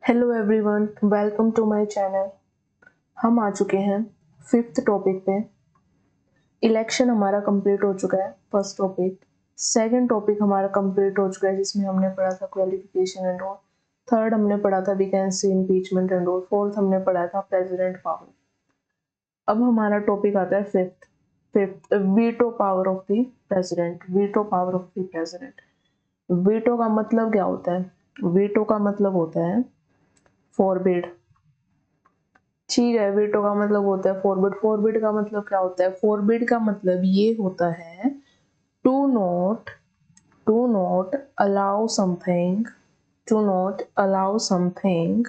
Hello everyone, welcome to my channel. हम आ चुके हैं फिफ्थ टॉपिक पे। इलेक्शन हमारा कंप्लीट हो चुका है, फर्स्ट टॉपिक। सेकंड टॉपिक हमारा कंप्लीट हो चुका है, जिसमें हमने पढ़ा था क्वालिफिकेशन एंड ऑल। थर्ड हमने पढ़ा था vacancy, impeachment and all. Fourth हमने पढ़ा था प्रेसिडेंट पावर। अब हमारा टॉपिक आता है fifth. Fifth veto power of the president. Veto power of the president. Veto का मतलब क्या होता है? वीटो का मतलब होता है फॉरबिड। ठीक है, वीटो का मतलब होता है फॉरबिड। फॉरबिड का मतलब क्या होता है? फॉरबिड का मतलब ये होता है to not to not allow something, to not allow something.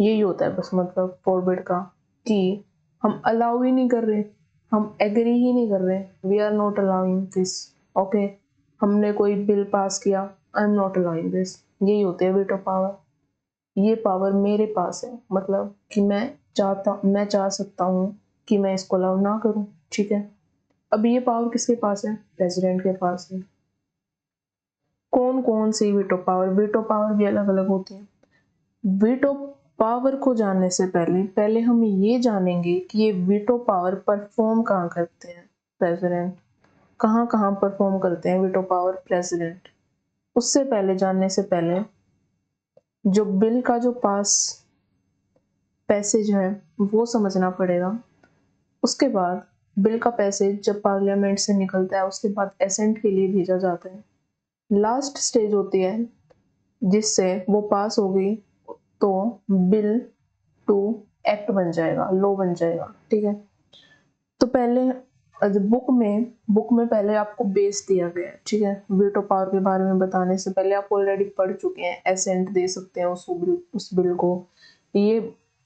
यही होता है बस मतलब फॉरबिड का, कि हम अलाउ ही नहीं कर रहे, हम एग्री ही नहीं कर रहे। We are not allowing this. Okay, हमने कोई बिल पास किया, I am not allowing this. यही होती है वीटो पावर। ये पावर मेरे पास है, मतलब कि मैं चाह सकता हूँ कि मैं इसको अलाउ ना करूँ। ठीक है, अब ये पावर किसके पास है? प्रेसिडेंट के पास है। कौन कौन सी वीटो पावर? वीटो पावर भी अलग अलग होती है। वीटो पावर को जानने से पहले पहले हम ये जानेंगे कि ये वीटो पावर परफॉर्म कहाँ करते हैं प्रेसिडेंट। कहाँ कहाँ परफॉर्म करते हैं वीटो पावर प्रेसिडेंट। उससे पहले, जानने से पहले, जो बिल का जो पास पैसेज है वो समझना पड़ेगा। उसके बाद बिल का पैसेज जब पार्लियामेंट से निकलता है, उसके बाद एसेंट के लिए भेजा जाता है। लास्ट स्टेज होती है जिससे वो पास हो गई तो बिल टू एक्ट बन जाएगा, लॉ बन जाएगा। ठीक है, तो पहले बुक में पहले आपको बेस दिया गया है। ठीक है, वीटो पावर के बारे में बताने से पहले आप ऑलरेडी पढ़ चुके हैं, एसेंट दे सकते हैं उस बिल को। ये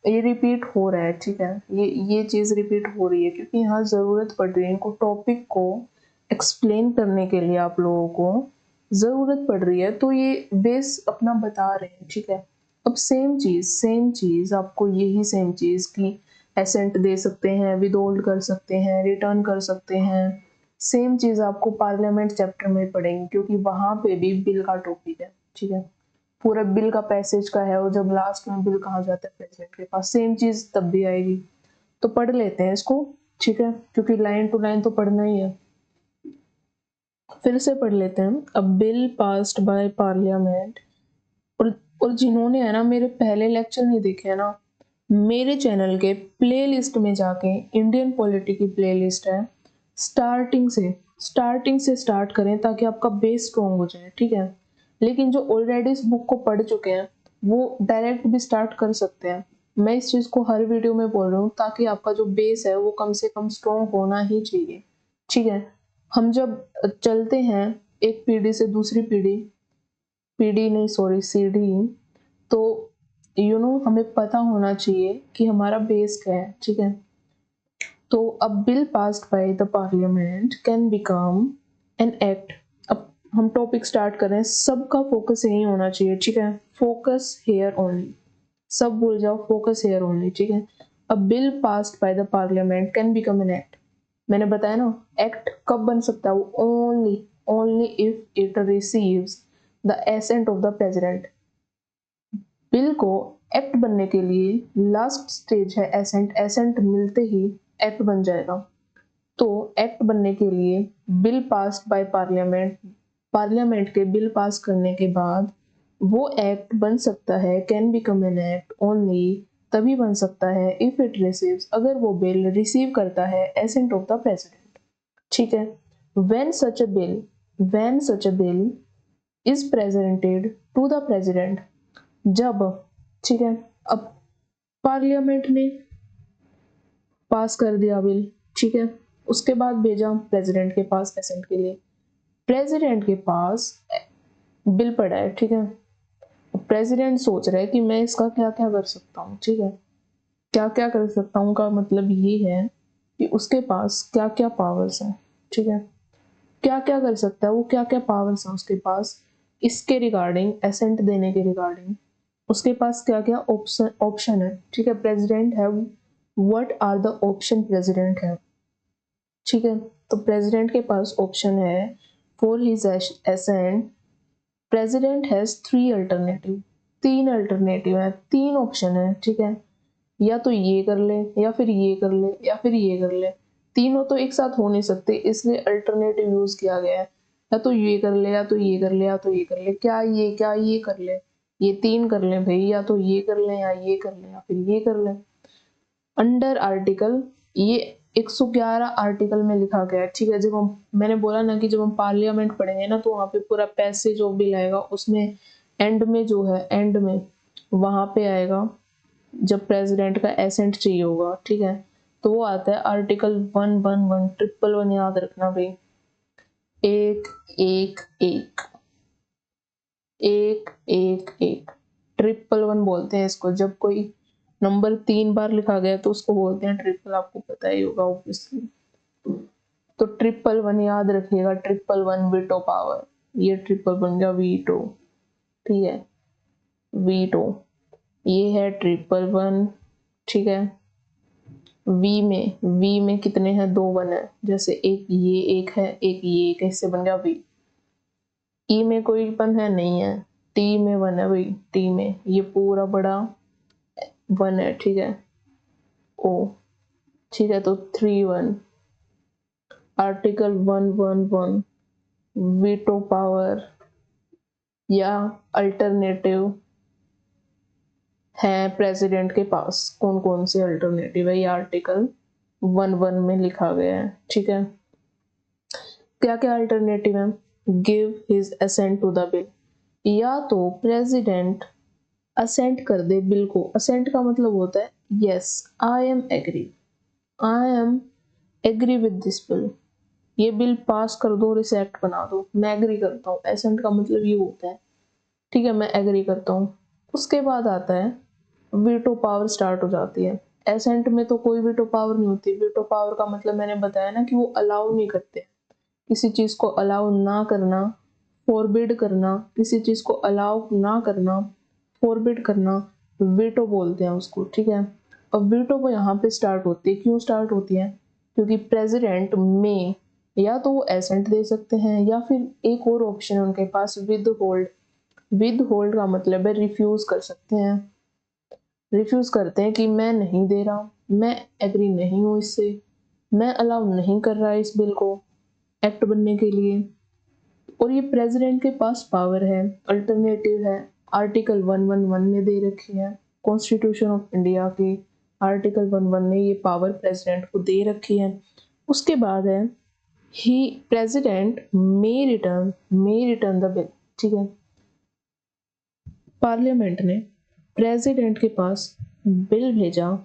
ये रिपीट हो रहा है। ठीक है, ये चीज रिपीट हो रही है क्योंकि यहाँ जरूरत पड़ रही है, इनको टॉपिक को एक्सप्लेन करने के लिए आप लोगों को जरूरत पड़ रही है, तो ये बेस अपना बता रहे हैं। ठीक है, अब सेम चीज आपको, यही सेम चीज की एसेंट दे सकते हैं, विदहोल्ड कर सकते हैं, रिटर्न कर सकते हैं। सेम चीज आपको पार्लियामेंट चैप्टर में पढ़ेंगे क्योंकि वहां पे भी बिल का टॉपिक है। ठीक है, पूरा बिल का पैसेज का है, और जब लास्ट में बिल कहा जाता है प्रेसिडेंट के पास, सेम चीज तब भी आएगी। तो पढ़ लेते हैं इसको। ठीक है, क्योंकि लाइन टू लाइन तो पढ़ना ही है। फिर से पढ़ लेते हैं। अ बिल पास्ड बाय पार्लियामेंट। और जिन्होंने है ना मेरे पहले लेक्चर नहीं देखे है ना, मेरे चैनल के प्लेलिस्ट में जाके, इंडियन पॉलिटी की प्लेलिस्ट है, स्टार्टिंग से स्टार्ट करें ताकि आपका बेस स्ट्रॉन्ग हो जाए। ठीक है, लेकिन जो ऑलरेडी इस बुक को पढ़ चुके हैं वो डायरेक्ट भी स्टार्ट कर सकते हैं। मैं इस चीज को हर वीडियो में बोल रहा हूँ ताकि आपका जो बेस है वो कम से कम स्ट्रॉन्ग होना ही चाहिए। ठीक है, हम जब चलते हैं एक पीढ़ी से दूसरी पीढ़ी, पीढ़ी नहीं सॉरी सीढ़ी, तो हमें पता होना चाहिए कि हमारा बेस क्या है। ठीक है, तो अ bill passed by the parliament can become an act. अब हम टॉपिक स्टार्ट कर रहे हैं, सबका फोकस यही होना चाहिए। ठीक है, फोकस हेयर ओनली, सब भूल जाओ, फोकस हेयर ओनली। ठीक है, अ bill passed by the parliament can become an act. मैंने बताया ना, एक्ट कब बन सकता है? वो only only if it receives the ascent of the president. Bill को एक्ट बनने के लिए लास्ट स्टेज है एसेंट। एसेंट मिलते ही एक्ट बन जाएगा। तो एक्ट बनने के लिए bill passed by parliament, parliament के बिल पास करने के बाद वो एक्ट बन सकता है, can become an act only, तभी बन सकता है इफ इट रिसीव्स, अगर वो बिल रिसीव करता है एसेंट ऑफ द प्रेसिडेंट। ठीक है, when such a bill when such a bill is presented to the president, जब, ठीक है, अब पार्लियामेंट ने पास कर दिया बिल। ठीक है, उसके बाद भेजा प्रेसिडेंट के पास एसेंट के लिए। प्रेसिडेंट के पास बिल पड़ा है। ठीक है, प्रेसिडेंट सोच रहा है कि मैं इसका क्या क्या कर सकता हूँ। ठीक है, क्या क्या कर सकता हूँ का मतलब ये है कि उसके पास क्या क्या पावर्स हैं। ठीक है, क्या क्या कर सकता है वो, क्या क्या पावर्स हैं उसके पास इसके रिगार्डिंग, एसेंट देने के रिगार्डिंग। उसके पास क्या क्या ऑप्शन है। ठीक है, प्रेसिडेंट है, what are the option president है। ठीक है, तो प्रेसिडेंट के पास ऑप्शन है for his assent. President has three alternative. तीन अल्टरनेटिव है, तीन ऑप्शन है, ठीक है, या तो ये कर ले या फिर ये कर ले या फिर ये कर ले, तीनों तो एक साथ हो नहीं सकते, इसलिए अल्टरनेटिव यूज किया गया है। या तो ये कर ले या तो ये कर ले या तो ये कर ले, क्या ये कर ले, ये तीन कर ले भाई, या तो ये कर ले या ये कर ले या फिर ये कर ले। अंडर आर्टिकल, ये 111 आर्टिकल में लिखा गया है, ठीक है। जब हम, मैंने बोला ना कि जब हम पार्लियामेंट पढ़ेंगे ना तो वहाँ पे पूरा पैसेज ऑफ बिल आएगा, उसमें एंड में जो है, एंड में वहां पे आएगा जब प्रेसिडेंट का एसेंट चाहिए होगा, ठीक है, तो वो आता है आर्टिकल 111, 111 याद रखना भाई। एक एक एक एक एक एक 111 बोलते हैं इसको। जब कोई नंबर 3 बार लिखा गया तो उसको बोलते हैं ट्रिपल, आपको पता ही होगा ऑब्वियसली। तो 111 याद रखिएगा, 111 वीटो पावर, ये ट्रिपल बन गया वीटो, ठीक है, वीटो। ये है 111, ठीक है। वी में कितने हैं, 2 वन है, जैसे एक ये एक है, एक ये एक है, इससे बन गया वी। ई में कोई वन है नहीं है, टी में वन है भाई, टी में ये पूरा बड़ा वन है, ठीक है, ओ, ठीक है। तो 3-1 आर्टिकल 111 वीटो पावर या अल्टरनेटिव है प्रेसिडेंट के पास। कौन कौन से अल्टरनेटिव है, ये आर्टिकल 11 में लिखा गया है, ठीक है। क्या क्या अल्टरनेटिव है, give his assent to the bill, या तो प्रेसिडेंट असेंट कर दे बिल को। असेंट का मतलब होता है yes, I am agree with this bill, ये बिल पास कर दो और इसे एक्ट बना दो, मैं एग्री करता हूँ। असेंट का मतलब ये होता है, ठीक है, मैं एग्री करता हूँ। उसके बाद आता है वीटो पावर स्टार्ट हो जाती है। एसेंट में तो कोई वीटो पावर नहीं होती। वीटो पावर का मतलब मैंने बताया ना कि वो अलाउ नहीं करते, किसी चीज को अलाउ ना करना, फॉरबिड करना, किसी चीज को अलाउ ना करना, फॉरबिड करना, वीटो बोलते हैं उसको, ठीक है। अब वीटो वो यहाँ पे स्टार्ट होती है, क्यों स्टार्ट होती है, क्योंकि प्रेसिडेंट में या तो वो एसेंट दे सकते हैं या फिर एक और ऑप्शन है उनके पास, विद होल्ड। विद होल्ड का मतलब है रिफ्यूज कर सकते हैं, रिफ्यूज करते हैं कि मैं नहीं दे रहा, मैं एग्री नहीं हूँ इससे, मैं अलाउ नहीं कर रहा इस बिल को एक्ट बनने के लिए। और ये प्रेसिडेंट के पास पावर है, अल्टरनेटिव है, आर्टिकल 111 ने दे रखी है, कॉन्स्टिट्यूशन ऑफ इंडिया की आर्टिकल 111 ने ये पावर प्रेसिडेंट को दे रखी है। उसके बाद है ही president may return the bill, ठीक है। पार्लियामेंट ने प्रेसिडेंट के पास बिल भेजा,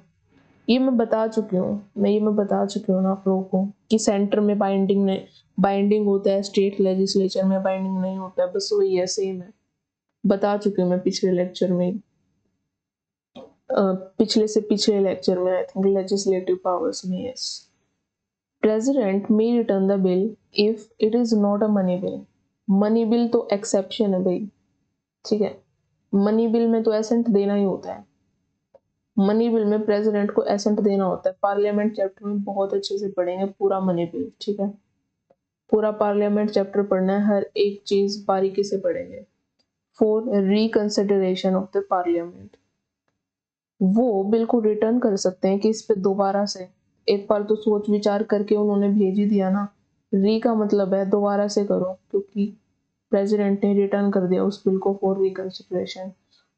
ये मैं बता चुकी हूँ ना आप लोगों को कि सेंटर में बाइंडिंग होता है, स्टेट लेजिस्लेचर में बाइंडिंग नहीं होता है, बस वही है, सेम है, बता चुकी हूँ मैं पिछले लेक्चर में, पिछले से पिछले लेक्चर में, आई थिंक लेजिस्लेटिव पावर्स में। Yes, president may return the bill if it is not a money bill. Money bill तो एक्सेप्शन है भाई, ठीक है, मनी बिल में तो एसेंट देना ही होता है, मनी बिल में प्रेसिडेंट को एसेंट देना होता है। पार्लियामेंट चैप्टर में बहुत अच्छे से पढ़ेंगे पूरा मनी बिल, ठीक है, पूरा पार्लियामेंट चैप्टर पढ़ना है, हर एक चीज बारीकी से पढ़ेंगे। For reconsideration of the parliament, वो बिल को रिटर्न कर सकते हैं कि इस पे दोबारा से, एक बार तो सोच विचार करके उन्होंने भेज ही दिया ना, री का मतलब है दोबारा से करो, क्योंकि प्रेसिडेंट ने रिटर्न कर दिया उस बिल को फॉर रिकंसिडरेशन।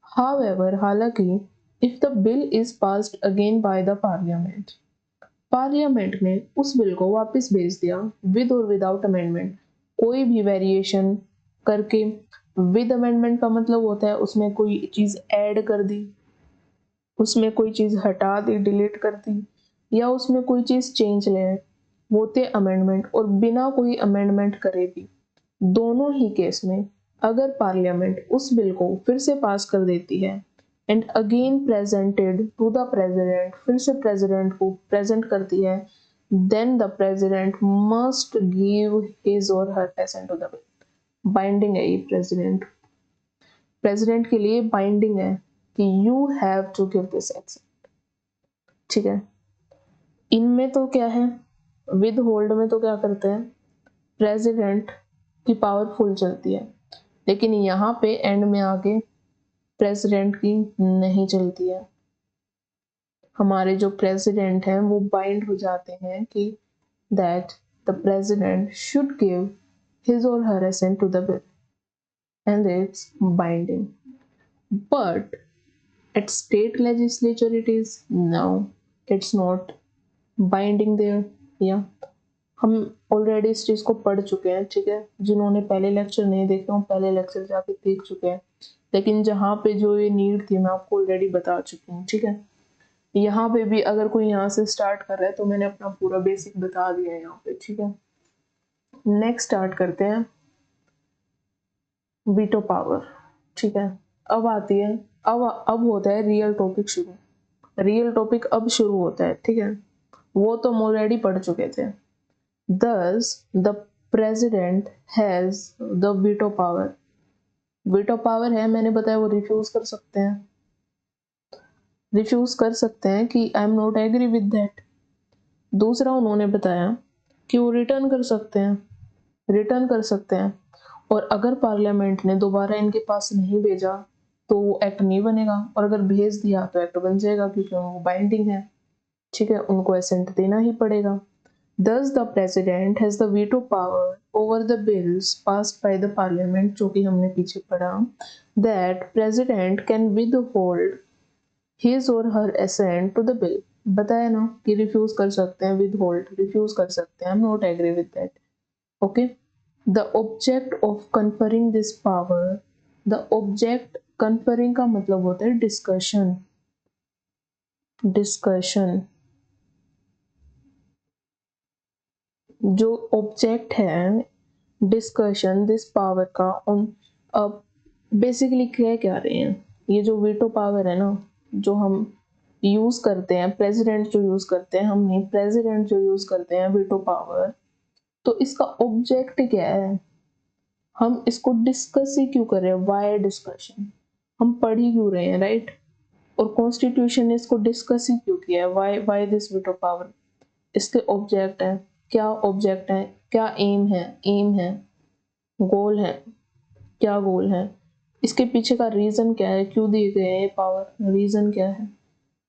हाउएवर, हालांकि if the bill is passed again by the parliament, parliament ने उस बिल को वापस भेज दिया विद और विदाउट अमेंडमेंट, कोई भी वेरिएशन करके। विद अमेंडमेंट का मतलब होता है उसमें कोई चीज ऐड कर दी, उसमें कोई चीज हटा दी, डिलीट कर दी, या उसमें कोई चीज चेंज ले आए, वो थे अमेंडमेंट। और बिना कोई अमेंडमेंट करे भी, दोनों ही केस में अगर पार्लियामेंट उस बिल को फिर से पास कर देती है and again presented to the president, फिर से प्रेसिडेंट को प्रेजेंट करती है, then the president must give his और her assent to the bill. Binding है ये, प्रेसिडेंट के लिए बाइंडिंग है कि you have to give this assent, ठीक है। इनमें तो क्या है, विद होल्ड में तो क्या करते हैं, प्रेसिडेंट की पावर फुल चलती है, लेकिन यहाँ पे एंड में आके प्रेसिडेंट की नहीं चलती है। हमारे जो प्रेसिडेंट हैं वो बाइंड हो जाते हैं कि that the president should give his or her assent to the bill and it's binding. But at state legislature it is no, it's not binding there. Yeah, हम ऑलरेडी इस चीज को पढ़ चुके हैं, ठीक है। जिन्होंने पहले लेक्चर नहीं देखे वो पहले लेक्चर जाके देख चुके हैं, लेकिन जहाँ पे जो ये नीड थी मैं आपको ऑलरेडी बता चुकी हूँ, ठीक है। यहाँ पे भी अगर कोई यहाँ से स्टार्ट कर रहा है तो मैंने अपना पूरा बेसिक बता दिया है यहाँ पे, ठीक है। नेक्स्ट स्टार्ट करते हैं वीटो पावर, ठीक है। अब आती है, अब होता है रियल टॉपिक शुरू। रियल टॉपिक अब शुरू होता है, ठीक है। वो तो हम ऑलरेडी पढ़ चुके थे। Thus the president has the veto power. Veto power है, मैंने बताया वो रिफ्यूज कर सकते हैं, रिफ्यूज कर सकते हैं कि I am not agree with that. दूसरा उन्होंने बताया कि वो रिटर्न कर सकते हैं, रिटर्न कर सकते हैं, और अगर पार्लियामेंट ने दोबारा इनके पास नहीं भेजा तो वो एक्ट नहीं बनेगा, और अगर भेज दिया तो एक्ट बन जाएगा क्योंकि वो बाइंडिंग है, ठीक है। उनको असेंट देना ही पड़ेगा। Thus the president has the veto power over the bills passed by the parliament, जो कि हमने पीछे पढ़ा, that president can withhold his or her assent to the bill। बताया ना कि रिफ्यूज कर सकते हैं, withhold रिफ्यूज कर सकते हैं, I'm not agree with that, okay। The object of conferring this power, the object conferring का मतलब होता है discussion, discussion। जो ऑब्जेक्ट है डिस्कशन दिस पावर का उन, अब बेसिकली क्या रहे हैं, ये जो वीटो पावर है ना जो हम यूज करते हैं, प्रेसिडेंट जो यूज करते हैं, हम नहीं, प्रेसिडेंट जो यूज करते हैं वीटो पावर, तो इसका ऑब्जेक्ट क्या है, हम इसको डिस्कस ही क्यों कर रहे हैं, वाई डिस्कशन, हम पढ़ ही क्यों रहे हैं, राइट। और कॉन्स्टिट्यूशन ने इसको डिस्कस ही क्यों किया है, वाई दिस वीटो पावर, इसके ऑब्जेक्ट है, क्या ऑब्जेक्ट है, क्या एम है, गोल है, क्या गोल है, इसके पीछे का रीजन क्या है, क्यों दिए गए हैं ये पावर, रीजन क्या है।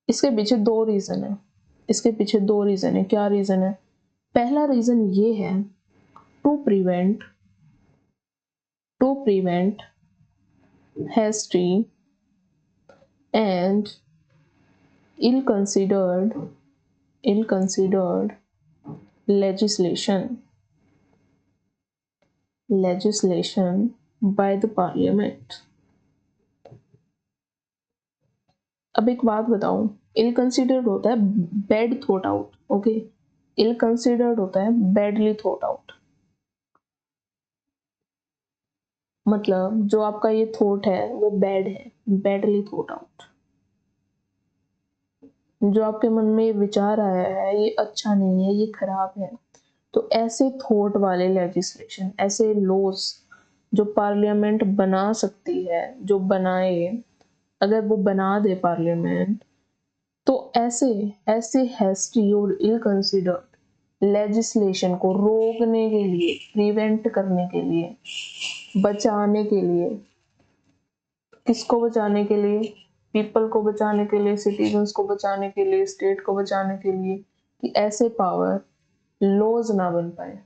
इसके पीछे दो रीजन है, इसके पीछे दो रीजन है। क्या रीजन है, पहला रीजन ये है to prevent hasty and ill-considered legislation by the parliament। अब एक बात बताऊं, इल कंसिडर्ड होता है बैड थॉट आउट, ओके। इल कंसिडर्ड होता है बैडली थॉट आउट, मतलब जो आपका ये थॉट है वो बैड है, बैडली थॉट आउट। जो आपके मन में ये विचार आया है ये अच्छा नहीं है, ये खराब है, तो ऐसे थॉट वाले लेजिस्लेशन, ऐसे लॉज जो पार्लियामेंट बना सकती है, जो बनाए, अगर वो बना दे पार्लियामेंट, तो ऐसे हैस्टी और इल कंसिडर्ड लेजिस्लेशन को रोकने के लिए, प्रिवेंट करने के लिए, बचाने के लिए, किसको बचाने के लिए, पीपल को बचाने के लिए, सिटीजन्स को बचाने के लिए, स्टेट को बचाने के लिए, कि ऐसे पावर लॉज ना बन पाए,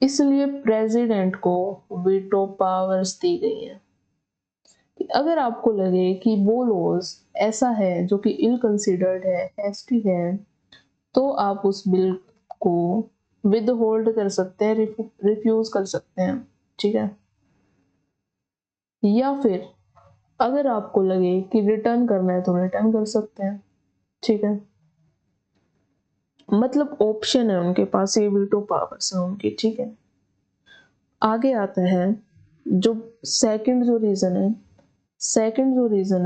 इसलिए प्रेसिडेंट को वीटो पावर्स दी गई है। अगर आपको लगे कि वो लॉज ऐसा है जो कि इल कंसिडर्ड है, हैस्टी है, तो आप उस बिल को विद होल्ड कर सकते हैं, रिफ्यूज कर सकते हैं, ठीक है। या फिर अगर आपको लगे कि रिटर्न करना है तो रिटर्न कर सकते हैं, ठीक है। मतलब ऑप्शन है उनके पास, ये वीटो पावर्स है उनकी, ठीक है। आगे आता है जो सेकंड जो रीजन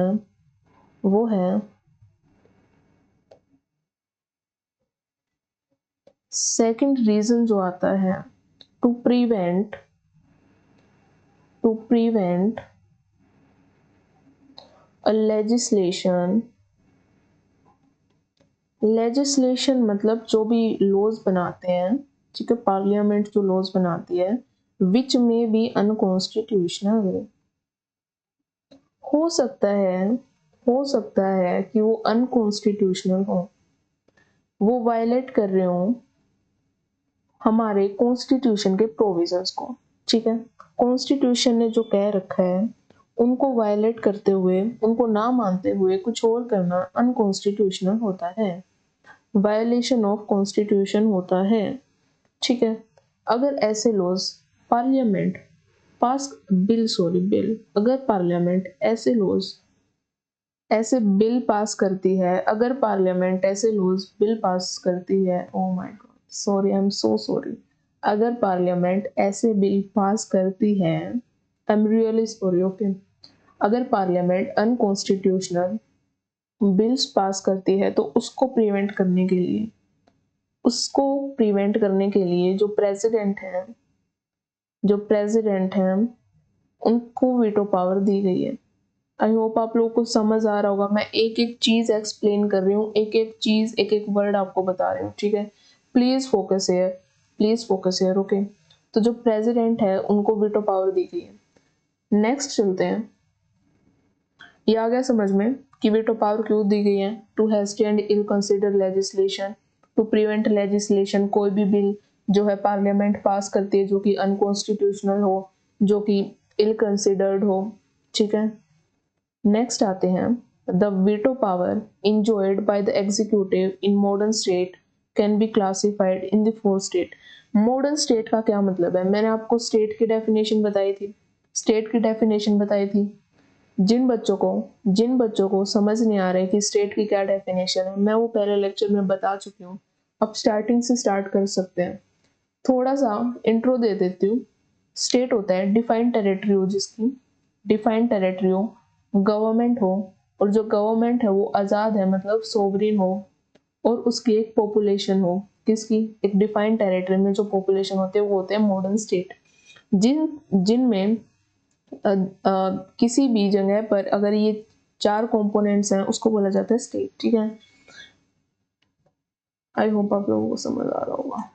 है वो है सेकंड रीजन जो आता है टू प्रिवेंट अ लेजिस्लेशन मतलब जो भी लॉज बनाते हैं, ठीक है, पार्लियामेंट जो लॉज बनाती है, विच में बी अनकॉन्स्टिट्यूशनल, हो सकता है कि वो अनकॉन्स्टिट्यूशनल हो, वो वायलेट कर रहे हो हमारे कॉन्स्टिट्यूशन के प्रोविजंस को, ठीक है। कॉन्स्टिट्यूशन ने जो कह रखा है उनको वायलेट करते हुए, उनको ना मानते हुए कुछ और करना अनकॉन्स्टिट्यूशनल होता है, वायलेशन ऑफ कॉन्स्टिट्यूशन होता है, ठीक है। अगर ऐसे लॉज पार्लियामेंट अगर पार्लियामेंट ऐसे लॉज ऐसे बिल पास करती है, अगर पार्लियामेंट ऐसे लॉज बिल पास करती है, oh my God, sorry, I am so sorry, अगर पार्लियामेंट ऐसे बिल पास करती है, I am really sorry, okay, अगर पार्लियामेंट अनकॉन्स्टिट्यूशनल बिल्स पास करती है तो उसको प्रिवेंट करने के लिए जो प्रेसिडेंट हैं उनको वीटो पावर दी गई है। आई होप आप लोगों को समझ आ रहा होगा, मैं एक एक चीज एक्सप्लेन कर रही हूँ, एक एक चीज, एक एक वर्ड आपको बता रही हूँ, ठीक है। Please focus here, okay. तो जो प्रेसिडेंट है उनको वीटो पावर दी गई है। नेक्स्ट चलते हैं, ये आ गया समझ में कि वीटो पावर क्यों दी गई है। To hasty and ill consider legislation, to prevent legislation, कोई भी बिल जो है पार्लियामेंट पास करती है जो कि अनकॉन्स्टिट्यूशनल हो, जो कि इल कंसिडर्ड हो, ठीक है। नेक्स्ट आते हैं, the veto power enjoyed by the executive in modern state can be classified in the four state। Modern state का क्या मतलब है, मैंने आपको स्टेट की डेफिनेशन बताई थी। जिन बच्चों को समझ नहीं आ रहा है कि स्टेट की क्या डेफिनेशन है, मैं वो पहले लेक्चर में बता चुकी हूँ। अब स्टार्टिंग से स्टार्ट कर सकते हैं। थोड़ा सा इंट्रो दे देती हूँ। स्टेट होता है डिफाइंड टेरिटरी हो, जिसकी डिफाइंड टेरिटरी हो, गवर्नमेंट हो, और जो गवर्नमेंट है वो आज़ाद है, मतलब सोवरिन हो, और उसकी एक पॉपुलेशन हो। किसकी? एक डिफाइंड टेरिटरी में जो पॉपुलेशन होते हैं वो होते हैं मॉडर्न स्टेट। जिनमें किसी भी जगह पर अगर ये 4 कंपोनेंट्स हैं उसको बोला जाता है स्टेट, ठीक है। आई होप आप लोगों को समझ आ रहा होगा।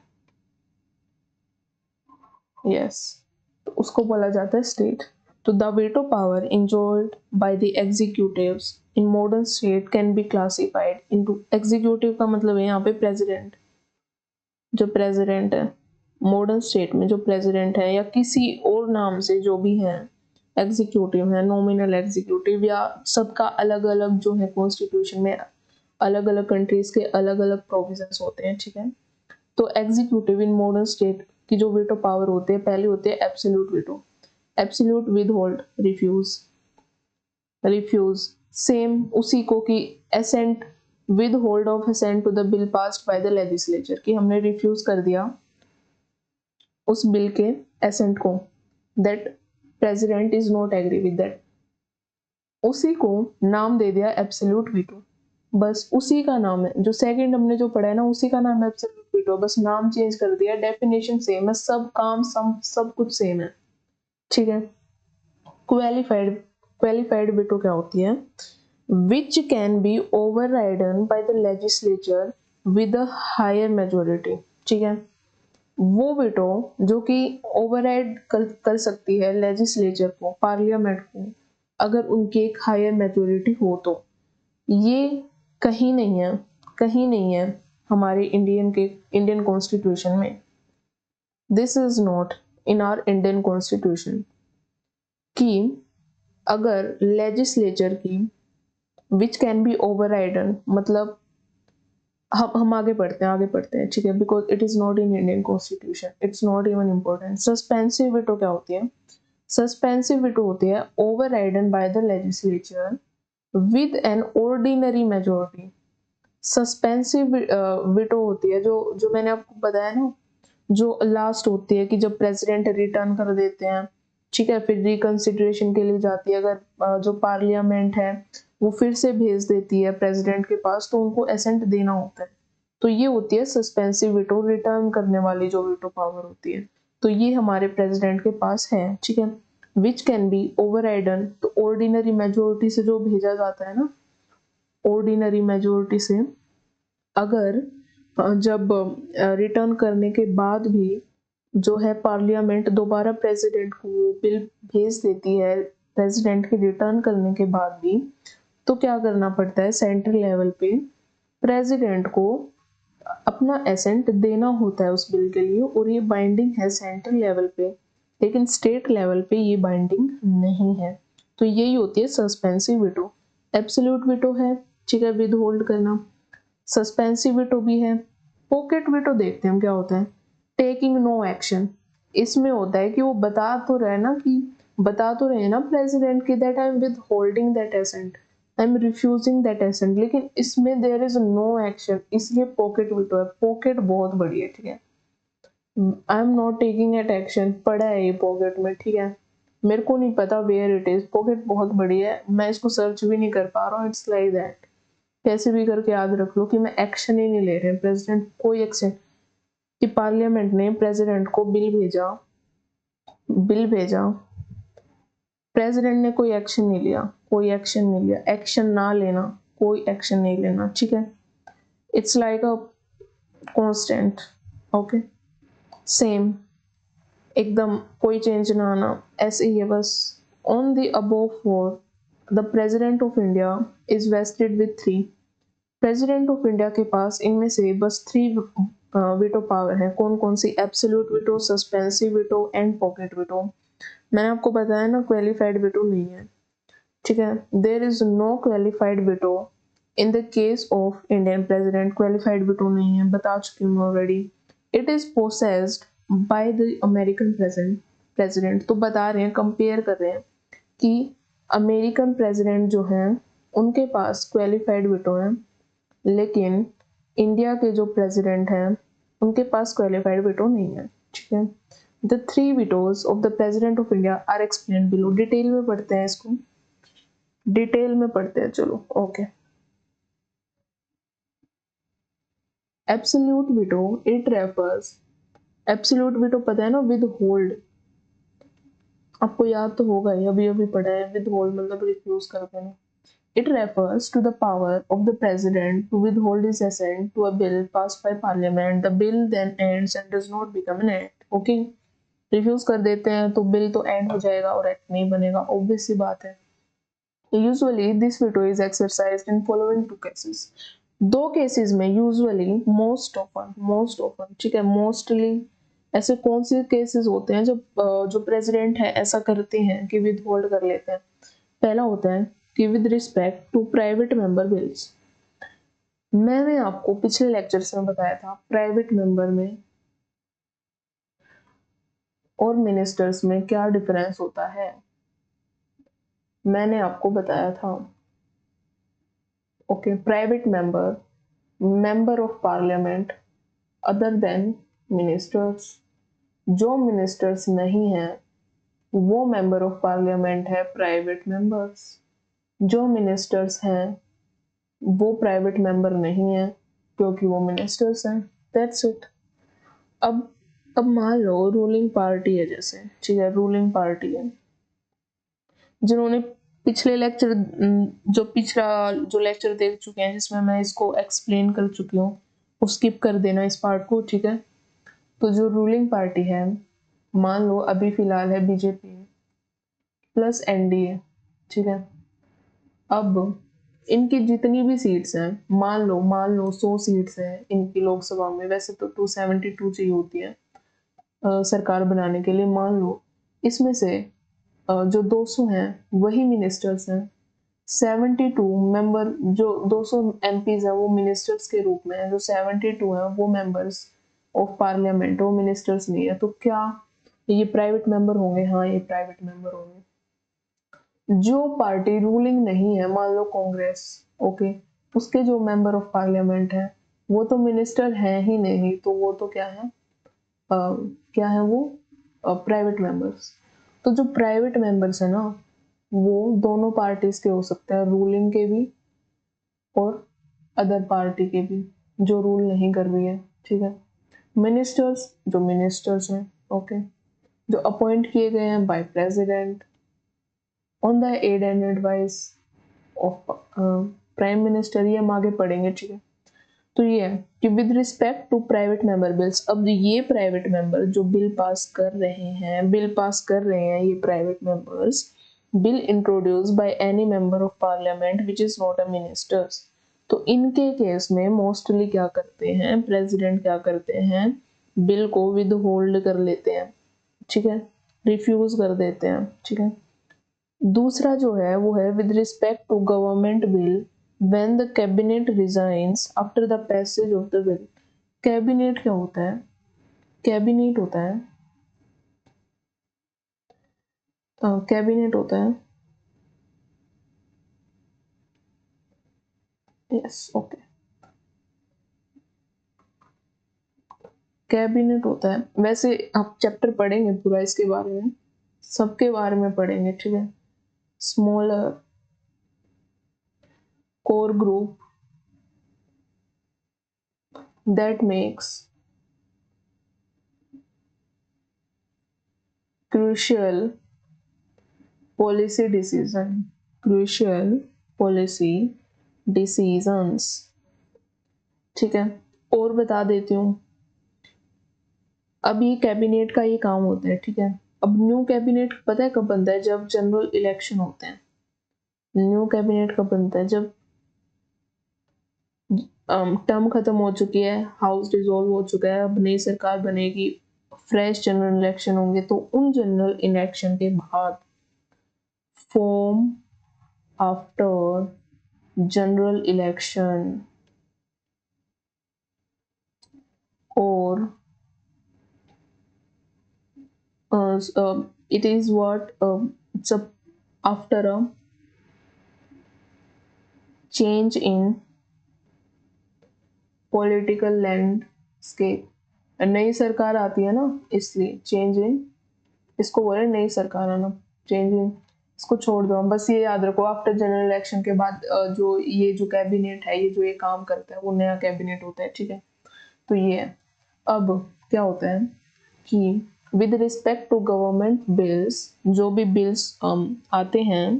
यस, तो उसको बोला जाता है स्टेट। तो the veto power enjoyed by the executives in modern state can be classified into, executive का मतलब है यहाँ पे प्रेसिडेंट, जो प्रेसिडेंट है मॉडर्न स्टेट में, जो प्रेसिडेंट है या किसी और नाम से जो भी है, एग्जीक्यूटिव है, नॉमिनल एग्जीक्यूटिव, या सबका अलग अलग जो है कॉन्स्टिट्यूशन में अलग अलग कंट्रीज के अलग अलग प्रोविजंस होते हैं, ठीक है। तो एग्जीक्यूटिव इन मॉडर्न स्टेट की जो वीटो पावर होते हैं, पहले होते हैं absolute veto, absolute withhold, refuse same उसी को कि assent, withhold of assent to the bill passed by the legislature, कि हमने रिफ्यूज कर दिया उस बिल के एसेंट को, that president is not agree with that, उसी को नाम दे दिया एब्सोल्यूट वीटो। बस उसी का नाम है, जो सेकंड हमने जो पढ़ा है ना, उसी का नाम है एब्सोल्यूट वीटो, बस नाम चेंज कर दिया, डेफिनेशन सेम है, सब काम सब कुछ सेम है, ठीक है। क्वालिफाइड वीटो क्या होती है? which can be overridden by the legislature with a higher majority, ठीक है। वो वीटो जो कि ओवरराइड कर सकती है लेजिस्लेचर को, पार्लियामेंट को, अगर उनकी एक हायर मेजोरिटी हो तो। ये कहीं नहीं है हमारे इंडियन कॉन्स्टिट्यूशन में। This is not in our Indian constitution कि अगर लेजिस्लेचर की विच कैन बी ओवरराइडन, मतलब हम आगे पढ़ते हैं, ठीक है, because it is not in Indian constitution, it's not even important. Suspensive veto क्या होती है? सस्पेंसिव वीटो होती है overridden by the legislature with an ordinary majority. Suspensive veto होती है जो मैंने आपको बताया ना, जो लास्ट होती है कि जब प्रेसिडेंट रिटर्न कर देते हैं, ठीक है, फिर रिकंसिडरेशन के लिए जाती है, अगर जो पार्लियामेंट है वो फिर से भेज देती है प्रेसिडेंट के पास, तो उनको एसेंट देना होता है। तो ये होती है सस्पेंसिव वीटो, रिटर्न करने वाली जो वीटो पावर होती है। तो ये हमारे प्रेसिडेंट के पास है, ठीक है। विच कैन बी ओवरराइडन, तो ऑर्डिनरी मेजोरिटी से जो भेजा जाता है ना, ऑर्डिनरी मेजोरिटी से, अगर जब रिटर्न करने के बाद भी जो है पार्लियामेंट दोबारा प्रेसिडेंट को बिल भेज देती है प्रेसिडेंट के रिटर्न करने के बाद भी, तो क्या करना पड़ता है, सेंट्रल लेवल पे प्रेसिडेंट को अपना एसेंट देना होता है उस बिल के लिए, और ये बाइंडिंग है सेंट्रल लेवल पे, लेकिन स्टेट लेवल पे ये बाइंडिंग नहीं है। तो यही होती है सस्पेंसिव वीटो। एब्सोल्यूट वीटो है, ठीक है, विद होल्ड करना। सस्पेंसिव वीटो भी है। पॉकेट वीटो देखते हैं हम क्या होता है, टेकिंग नो एक्शन। इसमें होता है कि वो बता तो रहे ना प्रेसिडेंट की that I am withholding that assent, I am refusing that assent, लेकिन इसमें देयर इज नो एक्शन, इसलिए पॉकेट वीटो है। पॉकेट बहुत बड़ी है, ठीक है, I am not taking at action, पड़ा है ये पॉकेट में, ठीक है, मेरे को नहीं पता वेयर इट इज, पॉकेट बहुत बड़ी है, मैं इसको सर्च भी नहीं कर पा रहा हूँ, इट्स लाइक दैट। कैसे भी करके याद रख लो कि मैं एक्शन ही नहीं ले रहे, प्रेसिडेंट कोई एक्शन, कि पार्लियामेंट ने प्रेसिडेंट को बिल भेजा, प्रेसिडेंट ने कोई एक्शन नहीं लिया, एक्शन ना लेना, कोई एक्शन नहीं लेना, ठीक है, it's like a constant, okay, same, एकदम कोई चेंज ना आना, ऐसे ही है बस। On the above four, the president of India is vested with 3। President of India के पास इनमें से बस 3 वीटो पावर है। कौन कौन सी, absolute veto, suspensive veto and pocket veto. मैंने आपको बताया ना क्वालिफाइड वीटो नहीं है, ठीक है, there is no qualified veto in the case of Indian president, qualified veto नहीं है, बता चुकी हूँ already. It is possessed by the American president. तो बता रहे हैं, कंपेयर कर रहे हैं कि अमेरिकन प्रेसिडेंट जो हैं उनके पास क्वालिफाइड वीटो है, लेकिन इंडिया के जो प्रेसिडेंट हैं उनके पास क्वालिफाइड वीटो नहीं है, ठीक है। The 3 vetoes of the president of India are explain below. Detail में पढ़ते हैं इसको, डिटेल में पढ़ते हैं, चलो okay. Absolute veto, it refers, absolute veto पता है ना, विद होल्ड, आपको याद तो होगा ही, अभी अभी पढ़ा है, विद होल्ड मतलब रिफ्यूज कर देना। It refers to the power of the president to withhold his assent to a bill passed by parliament. The bill then ends and does not become an act. Okay? Refuse कर देते हैं तो bill तो and हो जाएगा और act नहीं बनेगा, ऑब्वियस सी बात है। Usually this veto is exercised in following 2 cases. 2 cases में, यूजुअली, मोस्ट ऑफन, ठीक है, मोस्टली, ऐसे कौन से केसेस होते हैं जब जो प्रेसिडेंट है ऐसा करते हैं कि विद होल्ड कर लेते हैं। पहला होता है कि with respect to private member bills. मैंने आपको पिछले लेक्चर्स में बताया था प्राइवेट मेंबर में और मिनिस्टर्स में क्या डिफरेंस होता है, मैंने आपको बताया था। Okay, private member of parliament other than ministers. जो मिनिस्टर्स नहीं है वो मेंबर ऑफ पार्लियामेंट है प्राइवेट मेंबर्स। जो मिनिस्टर्स हैं वो प्राइवेट मेंबर नहीं है क्योंकि वो मिनिस्टर्स हैं। That's it. अब मान लो रूलिंग पार्टी है, जैसे, ठीक है, रूलिंग पार्टी है, जिन्होंने पिछले लेक्चर, पिछला जो लेक्चर देख चुके हैं जिसमें मैं इसको एक्सप्लेन कर चुकी हूँ, वो स्किप कर देना इस पार्ट को, ठीक है। तो जो रूलिंग पार्टी है, मान लो अभी फिलहाल है बीजेपी प्लस एनडीए, ठीक है। अब इनकी जितनी भी सीट्स हैं, मान लो 100 सीट्स हैं इनकी लोकसभा में, वैसे तो 272 चाहिए होती है सरकार बनाने के लिए। मान लो इसमें से जो 200 हैं वही मिनिस्टर्स हैं, 72 मेंबर, जो 200 एमपीज हैं वो मिनिस्टर्स के रूप में है, जो 72 हैं वो मेंबर्स ऑफ पार्लियामेंट, वो मिनिस्टर्स नहीं है। तो क्या ये प्राइवेट मेंबर होंगे? हाँ, ये प्राइवेट मेंबर होंगे। जो पार्टी रूलिंग नहीं है, मान लो कांग्रेस, ओके, उसके जो मेंबर ऑफ पार्लियामेंट है वो तो मिनिस्टर है ही नहीं, तो वो तो क्या है, क्या है वो, प्राइवेट मेंबर्स। तो जो प्राइवेट मेंबर्स है ना वो दोनों पार्टीज के हो सकते हैं, रूलिंग के भी और अदर पार्टी के भी जो रूल नहीं कर रही है, ठीक है। मिनिस्टर्स, जो मिनिस्टर्स हैं, ओके, जो अपॉइंट किए गए हैं by president on the aid and advice of prime minister, ये हम आगे पढ़ेंगे, ठीक है। तो ये है कि with respect to private member bills, अब ये प्राइवेट मेंबर जो बिल पास कर रहे हैं ये private members, bill introduced by any member of parliament which is not a ministers. तो इनके केस में मोस्टली क्या करते हैं, प्रेसिडेंट क्या करते हैं, बिल को विद होल्ड कर लेते हैं, ठीक है, रिफ्यूज कर देते हैं, ठीक है। दूसरा जो है वो है with respect to government bill when the cabinet resigns after the passage of the bill. Cabinet क्या होता है, कैबिनेट होता है कैबिनेट होता है, यस ओके, कैबिनेट होता है। वैसे आप चैप्टर पढ़ेंगे पूरा इसके बारे में, सबके बारे में पढ़ेंगे, ठीक है। Smaller core group that makes crucial policy decision, crucial policy decisions, ठीक है। और बता देती हूँ, अब ये कैबिनेट का ये काम होता है, ठीक है। अब न्यू कैबिनेट पता है कब बनता है, जब जनरल इलेक्शन होते हैं। न्यू कैबिनेट कब बनता है, जब टर्म खत्म हो चुकी है, हाउस डिसॉल्व हो चुका है, अब नई सरकार बनेगी, फ्रेश जनरल इलेक्शन होंगे, तो उन जनरल इलेक्शन के बाद फॉर्म आफ्टर जनरल इलेक्शन और it is what it's a after a change in political landscape। नई सरकार आती है ना, इसलिए चेंज इन, इसको बोले नई सरकार आना, चेंज इन, इसको छोड़ दो, बस ये याद रखो आफ्टर जनरल इलेक्शन के बाद जो ये जो कैबिनेट है, ये जो ये काम करता है, वो नया कैबिनेट होता है, ठीक है। तो ये है। अब क्या होता है कि with respect to government bills, जो भी बिल्स आते हैं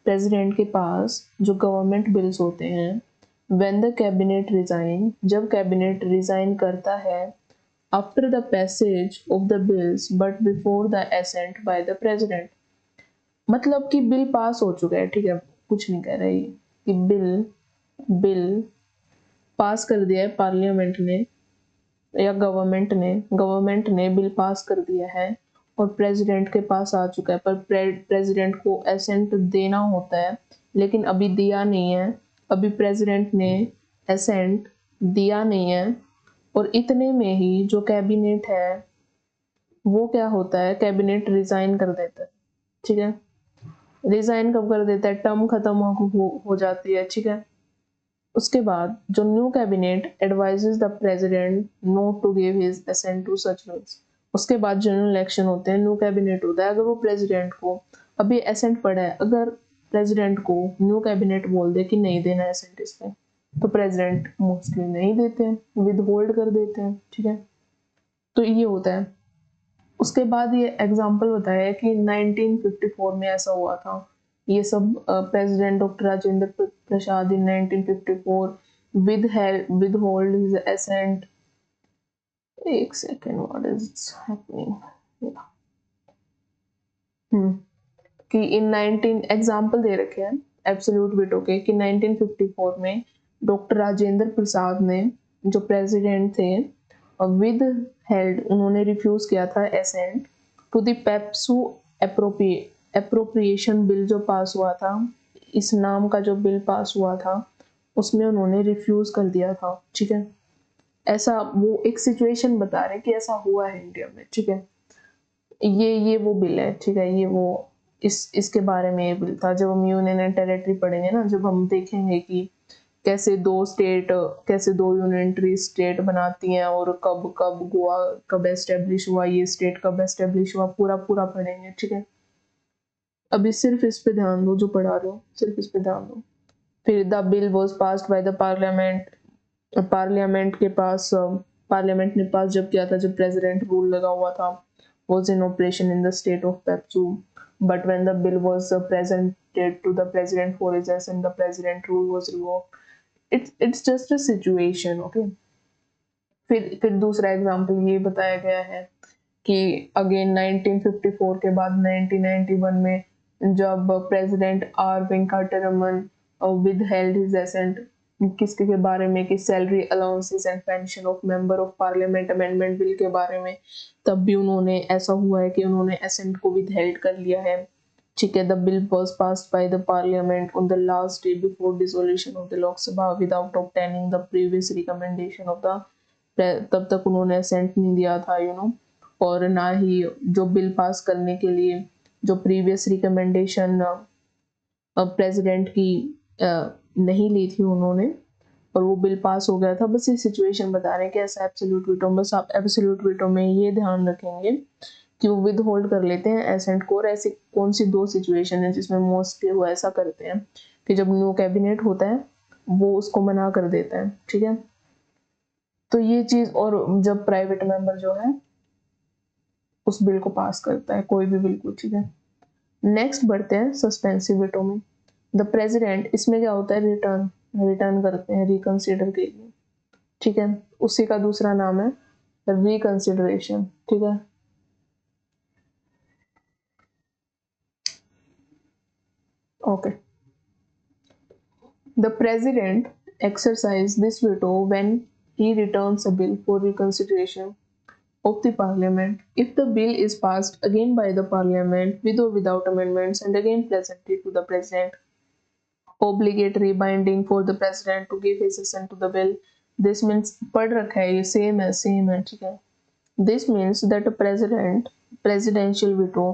प्रेसिडेंट के पास, जो गवर्नमेंट बिल्स होते हैं, व्हेन द कैबिनेट रिजाइन, जब कैबिनेट रिजाइन करता है, after the passage of the bills but before the assent by the president. मतलब कि बिल पास हो चुका है, ठीक है, कुछ नहीं कह रही कि बिल बिल पास कर दिया है पार्लियामेंट ने या गवर्नमेंट ने बिल पास कर दिया है और प्रेसिडेंट के पास आ चुका है, पर प्रेसिडेंट को असेंट देना होता है, लेकिन अभी दिया नहीं है, अभी प्रेसिडेंट ने असेंट दिया नहीं है, और इतने में ही जो कैबिनेट है वो क्या होता है, कैबिनेट रिजाइन कर देता है, ठीक है। रिजाइन कब कर देता है, टर्म खत्म हो जाती है, ठीक है। उसके बाद जो new cabinet advises the president not to give his assent to such bills. उसके बाद जनरल इलेक्शन होते हैं, न्यू कैबिनेट होता है, अगर वो प्रेसिडेंट को अभी असेंट पड़ा है, अगर प्रेसिडेंट को न्यू कैबिनेट बोल दे कि नहीं देना असेंट इस पे, तो प्रेसिडेंट मोस्टली नहीं देते हैं, विद होल्ड कर देते हैं, ठीक है। तो ये होता है। उसके बाद ये एग्जाम्पल बताया है कि 1954 में ऐसा हुआ था, ये सब president doctor Rajendra Prasad in 1954 withhold his assent, एक सेकेंड, व्हाट इज हैपनिंग, कि इन 19 एग्जाम्पल दे रखे हैं एब्सोल्यूट वेटो के, कि 1954 में डॉक्टर राजेंद्र प्रसाद ने, जो प्रेसिडेंट थे, विद हेल्ड, उन्होंने रिफ्यूज किया था assent to the PEPSU appropriation bill, जो पास हुआ था, इस नाम का जो बिल पास हुआ था, उसमें उन्होंने रिफ्यूज कर दिया था, ठीक है। ऐसा वो एक सिचुएशन बता रहे कि ऐसा हुआ है इंडिया में, ठीक है। ये वो बिल है, ठीक है, ये वो इसके बारे में ये बिल था। जब हम यूनियन एंड टेरिटरी पढ़ेंगे ना, जब हम देखेंगे कि कैसे दो यूनियनरी स्टेट बनाती हैं और कब कब गोवा कब एस्टेब्लिश हुआ, ये स्टेट कब एस्टेब्लिश हुआ, पूरा पूरा पढ़ेंगे, ठीक है। अभी सिर्फ इस पे ध्यान दो, जो पढ़ा रहे हो सिर्फ इस पे ध्यान दो। फिर the bill was passed by the parliament, parliament ने पास जब किया था, जब प्रेसिडेंट रूल लगा हुआ था, was in operation in the state of Pepsu, but when the bill was presented to the president for his assent, the president rule was revoked. It's just a situation, okay। फिर दूसरा example ये बताया गया है कि again 1954 के बाद 1991 में जब president R Venkataraman withheld his assent, किसके के बारे में कि salary allowances and pension of member of parliament amendment bill के बारे में, तब भी उन्होंने ऐसा हुआ है कि उन्होंने एसेंट को विद हेल्ड कर लिया है। ठीक है, the bill was passed by the parliament on the last day before dissolution of the Lok Sabha without obtaining the previous recommendation of the, तब तक उन्होंने असेंट नहीं दिया था और ना ही जो बिल पास करने के लिए जो प्रीवियस रिकमेंडेशन प्रेसिडेंट की नहीं ली थी उन्होंने, और वो बिल पास हो गया था। बस ये सिचुएशन बता रहे हैं कि ऐसा एब्सोल्यूट वीटो, बस आप एब्सोल्यूट वीटो में ये ध्यान रखेंगे कि वो विद होल्ड कर लेते हैं एसेंट को। और ऐसी कौन सी 2 सिचुएशन है जिसमें मोस्टली वो ऐसा करते हैं कि जब न्यू कैबिनेट होता है वो उसको मना कर देता है। ठीक है, तो ये चीज, और जब प्राइवेट मेंबर जो है उस बिल को पास करता है, कोई भी बिल को। ठीक है, नेक्स्ट बढ़ते हैं सस्पेंसिव वीटो में। द प्रेसिडेंट, इसमें क्या होता है, रिटर्न करते हैं रिकंसिडर के लिए। ठीक है, उसी का दूसरा नाम है रिकंसिडरेशन। ठीक है, okay. The president exercises this veto when he returns a bill for reconsideration of the parliament if the bill is passed again by the parliament with or without amendments and again presented to the president. Obligatory binding for the president to give his assent to the bill. This means पढ़ रखा है ये, same है ठीक है। This means that a presidential veto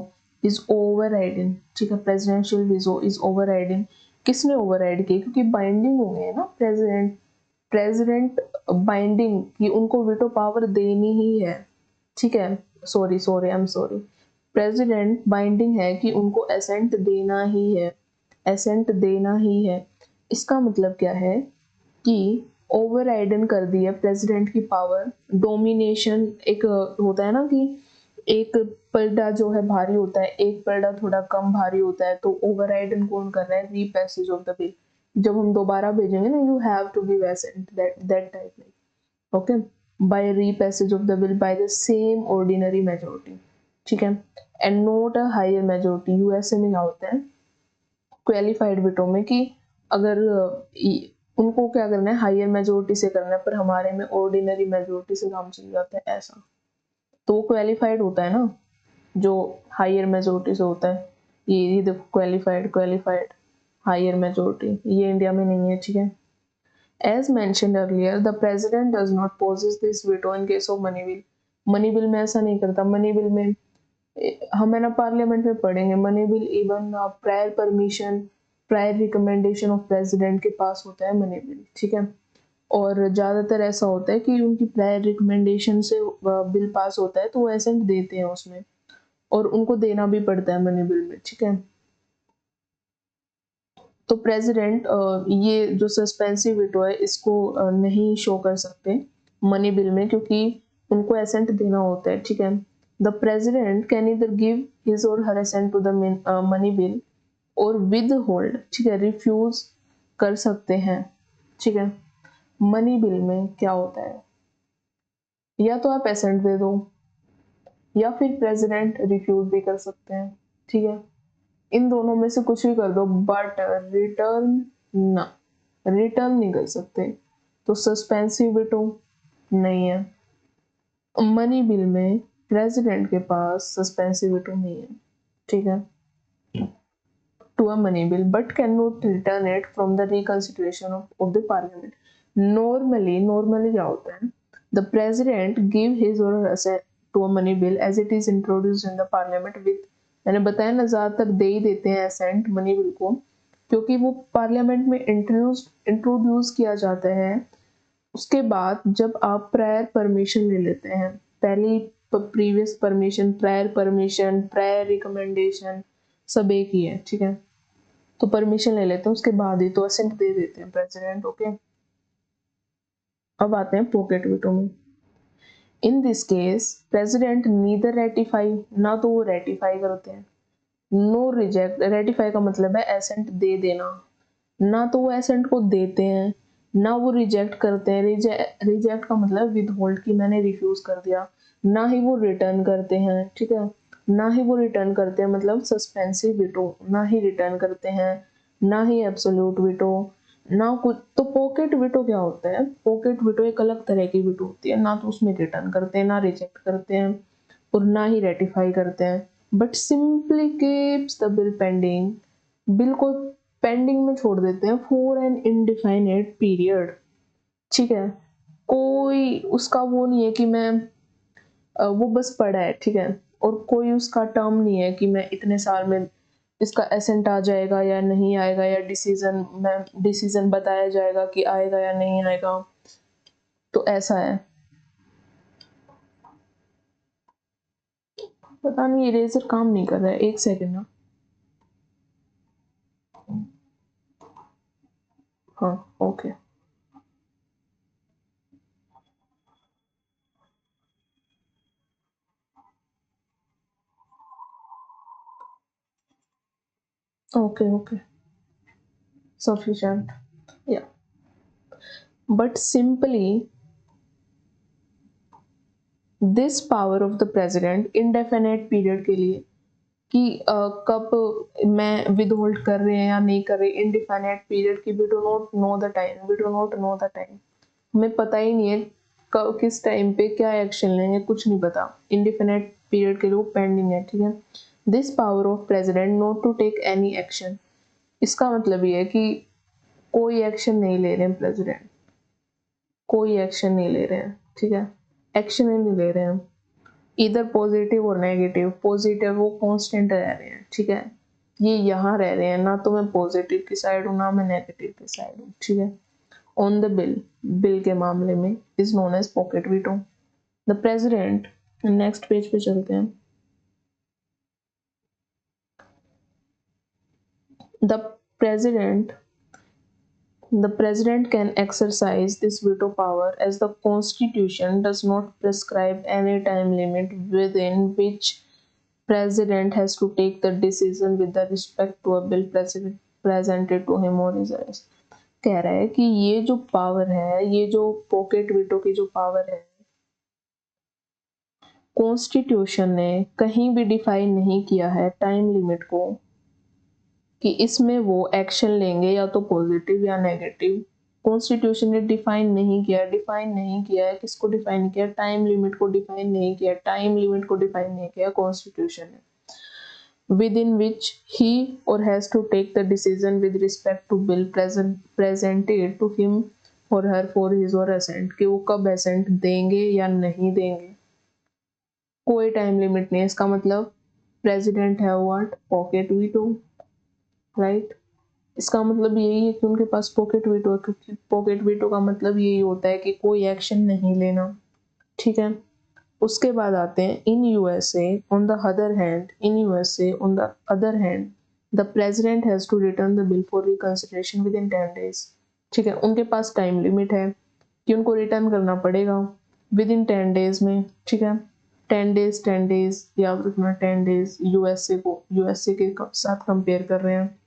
is overriding। ठीक है, presidential veto is overriding। किसने override की? क्योंकि बाइंडिंग हो गई है ना, प्रेसिडेंट बाइंडिंग की, उनको वीटो पावर देनी ही है। ठीक है, I am sorry, president binding है कि उनको एसेंट देना ही है, एसेंट देना ही है। इसका मतलब क्या है कि ओवरराइडन कर दी है प्रेसिडेंट की पावर। डोमिनेशन एक होता है ना कि एक पलड़ा जो है भारी होता है, एक पलड़ा थोड़ा कम भारी होता है, तो ओवरराइडन कौन कर रहा है? Repassage of the bill. जब हम दोबारा भेजेंगे ना, you have to give assent, that type like, okay, by repassage of the bill by the same ordinary majority. ठीक है, and not a higher majority. USA में क्या होता है क्वालिफाइड वीटो में कि अगर उनको क्या करना है, हायर मेजोरिटी से करना है, पर हमारे में ऑर्डिनरी मेजोरिटी से काम चल जाता है ऐसा, तो वो क्वालिफाइड होता है ना, जो हायर मेजोरिटी से होता है। ये देखो, क्वालिफाइड हायर मेजोरिटी, ये इंडिया में नहीं है। ठीक है, as mentioned earlier the president does not possess this veto in case of money bill. Money bill में ऐसा नहीं करता। मनी बिल में हम है ना पार्लियामेंट में पढ़ेंगे, money bill even prior permission, prior recommendation of president के पास होता है मनी बिल। ठीक है, और ज्यादातर ऐसा होता है कि उनकी प्रायर रिकमेंडेशन से बिल पास होता है, तो वो एसेंट देते हैं उसमें, और उनको देना भी पड़ता है मनी बिल में। ठीक है, तो प्रेसिडेंट ये जो सस्पेंसिव वीटो है इसको नहीं शो कर सकते मनी बिल में, क्योंकि उनको एसेंट देना होता है। ठीक है, the president can either give his और her assent to the money bill or withhold. ठीक है, रिफ्यूज कर सकते हैं। ठीक है, मनी बिल में क्या होता है, या तो आप एसेंट दे दो या फिर प्रेसिडेंट रिफ्यूज भी कर सकते हैं। ठीक है, इन दोनों में से कुछ भी कर दो, बट रिटर्न नहीं कर सकते। तो सस्पेंसिव वीटो नहीं है। मनी बिल में प्रेसिडेंट के पास सस्पेंसिव वीटो नहीं है। ठीक है, to a money bill but can not return it from the reconsideration of the parliament. Normally क्या होता है, the president give his or assent to a money bill as it is introduced in the parliament with, मैंने बताया ना, ज्यादातर दे ही देते हैं accent money bill को, क्योंकि वो पार्लियामेंट में इंट्रोड्यूस किया जाता है। उसके बाद जब आप प्रायर परमिशन ले लेते हैं, पहली प्रीवियस परमिशन, प्रायर रिकमेंडेशन सब एक ही है। ठीक है, तो परमिशन ले लेते हैं, उसके बाद ही तो असेंट दे देते हैं प्रेसिडेंट। ओके, अब आते हैं पॉकेट वीटो में। In this case president neither ratify, ना तो वो रेटिफाई करते हैं, नो रिजेक्ट। रेटिफाई का मतलब है एसेंट दे देना, ना तो वो एसेंट को देते हैं ना वो रिजेक्ट करते हैं। रिजेक्ट का मतलब विद होल्ड की, मैंने रिफ्यूज कर दिया, ना ही वो रिटर्न करते हैं। ठीक है, ना ही वो रिटर्न करते हैं, मतलब सस्पेंसिव वीटो ना ही रिटर्न करते हैं, ना ही एब्सोल्यूट वीटो, ना कुछ। तो पॉकेट वीटो क्या होता है? पॉकेट वीटो एक अलग तरह की वीटो होती है, ना तो उसमें रिटर्न करते हैं, ना रिजेक्ट करते हैं, और ना ही रेटिफाई करते हैं, but simply keeps the bill pending. Bill को पेंडिंग में छोड़ देते हैं फॉर एन इनडिफाइनेट पीरियड। ठीक है, कोई उसका वो नहीं है कि मैं वो बस पड़ा है, ठीक है, और कोई उसका टर्म नहीं है कि मैं इतने साल में इसका एसेंट आ जाएगा या नहीं आएगा, या डिसीजन बताया जाएगा कि आएगा या नहीं आएगा। तो ऐसा है। पता नहीं इरेजर काम नहीं कर रहा है, एक सेकेंड ना। हाँ, okay. Okay okay, sufficient, yeah, but simply this power of the president indefinite period के लिए, कि कब मैं विदहोल्ड कर रहे हैं या नहीं कर रहे, इनडिफाइनेट पीरियड की, we do not know the time, we do not know the time, हमें पता ही नहीं है कब किस टाइम पे क्या एक्शन लेंगे, कुछ नहीं पता। इंडिफिनिट पीरियड के लिए पेंडिंग है, ठीक है। This power of president not to take any action, इसका मतलब ये है कि कोई एक्शन नहीं ले रहे हैं प्रेसिडेंट, कोई एक्शन नहीं ले रहे हैं, ठीक है, एक्शन ही नहीं ले रहे हैं, इधर पॉजिटिव और नेगेटिव। पॉजिटिव वो कांस्टेंट रह रहे हैं, ठीक है, ये यहाँ रह रहे हैं, ना तो मैं पॉजिटिव की साइड हूँ ना मैं नेगेटिव की साइड हूँ, ठीक है। ऑन द बिल, बिल के मामले में is known as pocket veto. The president, next page पे चलते हैं। The president The president can exercise this veto power as the constitution does not prescribe any time limit within which president has to take the decision with the respect to a bill presented to him or his eyes। कह रहा है कि ये जो power है, ये जो pocket veto की जो पावर है, कॉन्स्टिट्यूशन ने कहीं भी डिफाइन नहीं किया है टाइम लिमिट को, कि इसमें वो एक्शन लेंगे या तो पॉजिटिव या नेगेटिव। कॉन्स्टिट्यूशन ने डिफाइन नहीं किया है, किसको डिफाइन किया? टाइम लिमिट को डिफाइन नहीं किया, टाइम लिमिट को डिफाइन नहीं किया कॉन्स्टिट्यूशन ने। With in which he or has to take the decision with respect to bill presented to him or her for his or assent, कि वो कब असेंट देंगे या नहीं देंगे, कोई टाइम लिमिट नहीं है। इसका मतलब प्रेसिडेंट है व्हाट? Pocket veto, right. इसका मतलब यही है कि उनके पास पॉकेट वीटो है, क्योंकि पॉकेट वीटो का मतलब यही होता है कि कोई एक्शन नहीं लेना, ठीक है। उसके बाद आते हैं in USA on the other hand, in USA on the other hand the president has to return the bill for reconsideration within 10 days, ठीक है। उनके पास टाइम लिमिट है कि उनको रिटर्न करना पड़ेगा विद इन 10 days में, ठीक है। 10 days याद रखना, 10 days यूएसए के साथ कंपेयर कर रहे हैं।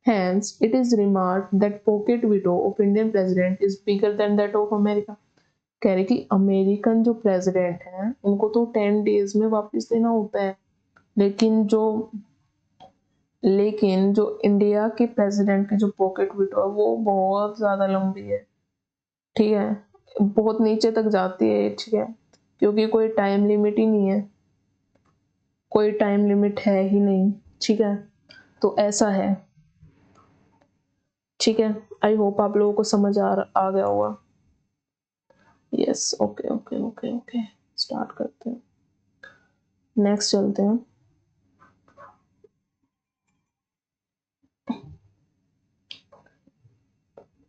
Hence, it is remarked that pocket veto of Indian president is bigger than that of America। कह रहे कि अमेरिकन जो प्रेसिडेंट हैं उनको तो 10 days में वापस देना होता है, लेकिन जो इंडिया के प्रेसिडेंट की जो पॉकेट वीटो है वो बहुत ज्यादा लंबी है, ठीक है, बहुत नीचे तक जाती है, ठीक है, क्योंकि कोई टाइम लिमिट ही नहीं है, कोई टाइम लिमिट है ही नहीं, ठीक है। तो ऐसा है, ठीक है। आई होप आप लोगों को समझ आ गया होगा। Yes, okay okay okay okay, start करते हैं, नेक्स्ट चलते हैं।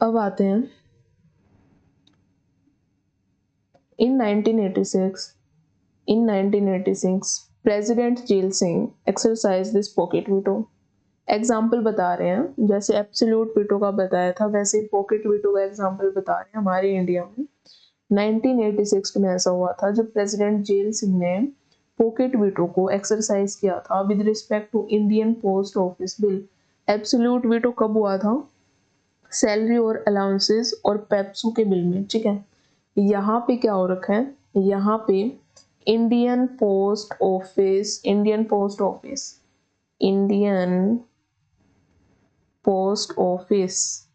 अब आते हैं in 1986 president Zail Singh exercise this pocket veto. Example बता रहे हैं, जैसे एब्सोल्यूट वीटो का बताया था वैसे पॉकेट वीटो का एग्जाम्पल बता रहे हैं। हमारे इंडिया में 1986 में ऐसा हुआ था जब प्रेसिडेंट जेल सिंह ने पॉकेट वीटो को एक्सरसाइज किया था with respect to Indian post office bill. Absolute veto कब हुआ था? सैलरी और अलाउंसेस और पेप्सू के बिल में, ठीक है। यहाँ पे क्या हो रखा है? यहाँ पे Indian post office, Indian post office, Indian post office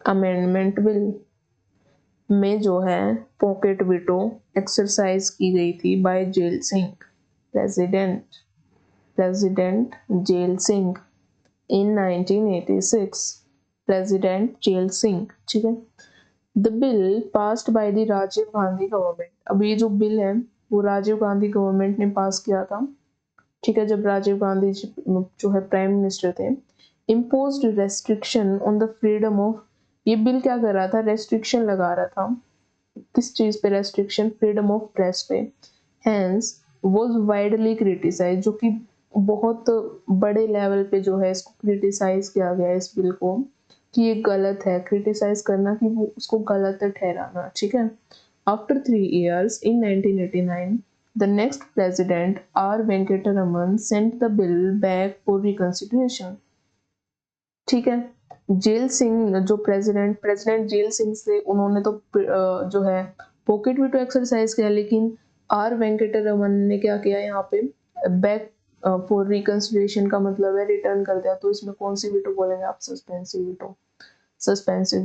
amendment bill में जो है पॉकेट वीटो एक्सरसाइज की गई थी by Zail Singh, president Zail Singh in 1986, president Zail Singh, ठीक है। The bill passed by the Rajiv Gandhi government, अब ये जो बिल है वो राजीव गांधी गवर्नमेंट ने पास किया था, ठीक है, जब राजीव गांधी जो है प्राइम मिनिस्टर थे। Imposed restriction on the freedom of, ये बिल क्या कर रहा था, रेस्ट्रिक्शन लगा रहा था, किस चीज पे रेस्ट्रिक्शन, फ्रीडम ऑफ प्रेस पे। हैंस वाज वाइडली क्रिटिसाइज, जो कि बहुत बड़े लेवल पे जो है इसको क्रिटिसाइज किया गया इस बिल को कि ये गलत है, क्रिटिसाइज करना कि वो उसको गलत ठहराना, ठीक है। After 3 years in 1989 the next president R Venkataraman sent the bill back for reconsideration, ठीक है। जेल सिंह जो प्रेसिडेंट जेल सिंह से उन्होंने तो जो है पॉकेट वीटो एक्सरसाइज किया, लेकिन आर वेंकटरमन ने क्या किया यहाँ पे, बैक फॉर रिकंसिडरेशन का मतलब है रिटर्न कर दिया, तो इसमें कौन सी वीटो बोलेंगे आप, suspensive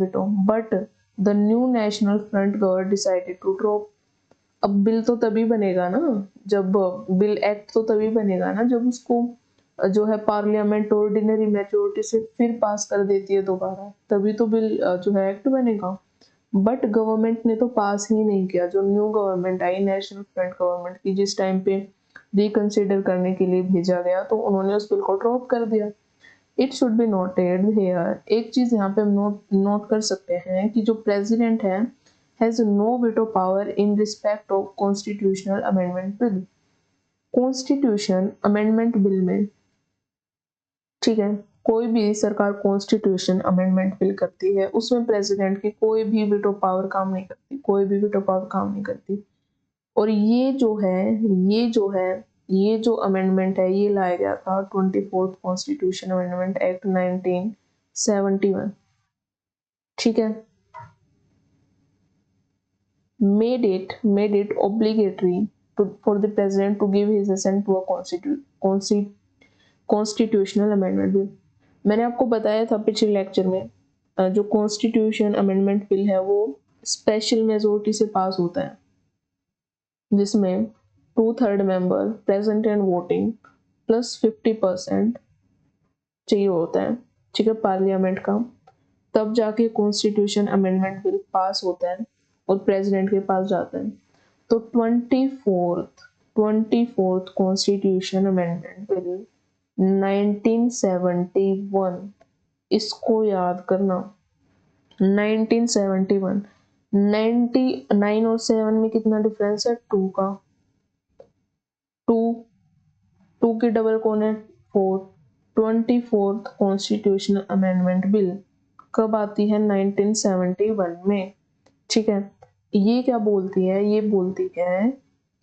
veto. But the new national front government decided to drop, अब बिल तो तभी बनेगा ना, जब बिल एक्ट तो तभी बनेगा ना जब उसको जो है पार्लियामेंट ऑर्डिनरी मेजोरिटी से फिर पास कर देती है दोबारा, तभी तो बिल जो है एक्ट बनेगा। बट गवर्नमेंट ने तो पास ही नहीं किया, जो न्यू गवर्नमेंट आई नेशनल फ्रंट गवर्नमेंट की, जिस टाइम पे रिकंसिडर करने के लिए भेजा गया तो उन्होंने उस बिल को ड्रॉप कर दिया। It should be noted here, एक चीज यहाँ पे हम नोट कर सकते हैं कि जो प्रेसिडेंट है has no veto power in respect of constitutional amendment bill, constitution amendment bill में, ठीक है, कोई भी सरकार कॉन्स्टिट्यूशन अमेंडमेंट बिल करती है उसमें प्रेसिडेंट की कोई भी वीटो पावर काम नहीं करती, कोई भी वीटो पावर काम नहीं करती। और ये जो अमेंडमेंट है ये लाया गया था 24th कॉन्स्टिट्यूशन अमेंडमेंट एक्ट 1971, ठीक है। made it obligatory for the president to give his assent to a constitutional amendment bill। मैंने आपको बताया था पिछले लेक्चर में जो कॉन्स्टिट्यूशन अमेंडमेंट बिल है वो स्पेशल मेजोरिटी से पास होता है, जिसमें 2/3 member present and voting plus 50% चाहिए होता है, ठीक है, पार्लियामेंट का, तब जाके कॉन्स्टिट्यूशन अमेंडमेंट बिल पास होता है और प्रेसिडेंट के पास जाता है। तो 24th कॉन्स्टिट्यूशन अमेंडमेंट बिल 1971, इसको याद करना, 1971, 99 और 7 में कितना डिफरेंस है, 2 का, 2 की डबल कौन है, 4। 24th कॉन्स्टिट्यूशनल अमेंडमेंट बिल कब आती है, 1971 में, ठीक है। ये क्या बोलती है, ये बोलती है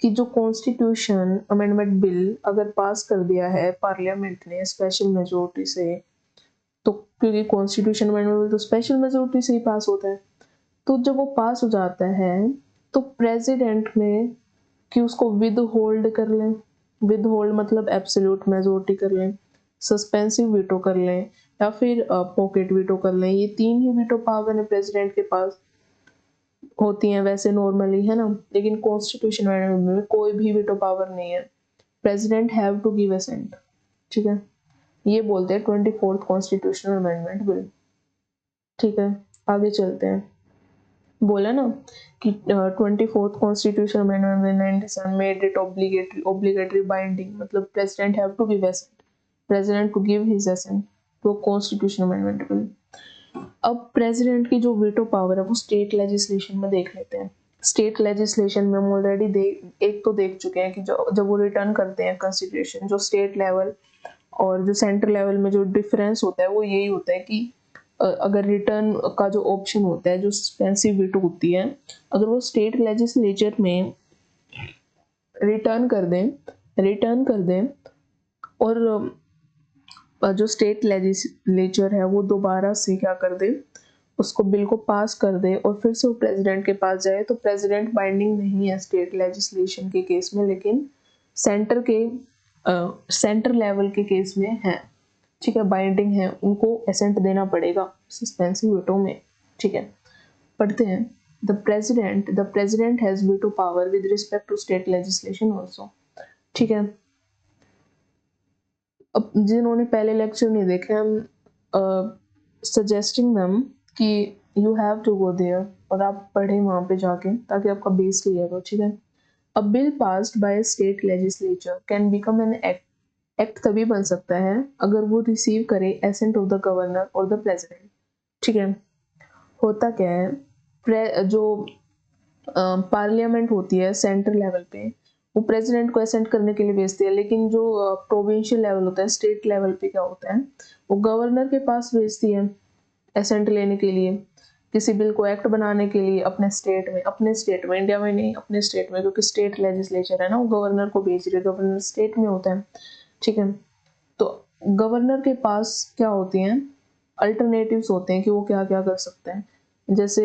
कि जो कॉन्स्टिट्यूशन अमेंडमेंट बिल अगर पास कर दिया है पार्लियामेंट ने स्पेशल मेजोरिटी से, तो क्योंकि कॉन्स्टिट्यूशन अमेंडमेंट बिल तो स्पेशल मेजोरिटी से ही पास होता है, तो जब वो पास हो जाता है तो प्रेसिडेंट में कि उसको विद होल्ड कर लें, विद होल्ड मतलब एब्सोल्यूट मेजोरिटी कर लें, सस्पेंसिव वीटो कर लें या फिर पॉकेट वीटो कर लें, ये 3 ही वीटो पावर है प्रेसिडेंट के पास होती हैं वैसे नॉर्मली, है ना, लेकिन कॉन्स्टिट्यूशन में कोई भी वीटो पावर नहीं है, president have to give assent, ठीक है। ये बोलते हैं 24th कॉन्स्टिट्यूशनल अमेंडमेंट बिल, ठीक है। आगे चलते हैं, बोला ना कि 24th constitution amendment bill 97 made it obligatory binding, मतलब president have to give assent, president to give his assent to constitution amendment bill. अब प्रेसिडेंट की जो वीटो पावर है वो स्टेट लेजिस्लेशन में देख लेते हैं। स्टेट लेजिस्लेशन में हम ऑलरेडी एक तो देख चुके हैं कि जब वो रिटर्न करते हैं कंसिडरेशन, जो स्टेट लेवल और जो सेंट्रल लेवल में जो डिफरेंस होता है वो यही होता है कि अगर रिटर्न का जो ऑप्शन होता है, जो सस्पेंसिव वीटो होती है, अगर वो स्टेट लेजिस्लेचर में रिटर्न कर दें और जो स्टेट लेजिस्लेचर है वो दोबारा से क्या कर दे, उसको बिल को पास कर दे और फिर से वो प्रेसिडेंट के पास जाए, तो प्रेसिडेंट बाइंडिंग नहीं है स्टेट लेजिस्लेशन के केस में, लेकिन सेंटर के सेंटर लेवल के केस में है। ठीक है, बाइंडिंग है, उनको एसेंट देना पड़ेगा सस्पेंसिव वीटो में। ठीक है, पढ़ते हैं। The president has veto power with respect to state legislation also. ठीक है, अब जिन्होंने पहले लेक्चर नहीं देखे, हम सजेस्टिंग देम कि you have to go there और आप पढ़े वहां पे जाके, ताकि आपका बेस क्लियर हो। ठीक है, अ bill passed by state legislature can become an act. Act तभी बन सकता है अगर वो रिसीव करे एसेंट ऑफ द गवर्नर और द प्रेसिडेंट। ठीक है, होता क्या है, जो पार्लियामेंट होती है सेंटर लेवल पे, वो प्रेसिडेंट को एसेंट करने के लिए भेजती है, लेकिन जो प्रोविंशियल लेवल होता है, स्टेट लेवल पे क्या होता है, वो गवर्नर के पास भेजती है एसेंट लेने के लिए, किसी बिल को एक्ट बनाने के लिए अपने स्टेट में, इंडिया में नहीं, अपने स्टेट में, क्योंकि स्टेट लेजिस्लेचर है ना, वो गवर्नर को भेज रही है, गवर्नर स्टेट में होता है। ठीक है, तो गवर्नर के पास क्या होती हैं, अल्टरनेटिव्स होते हैं कि वो क्या क्या कर सकते हैं। जैसे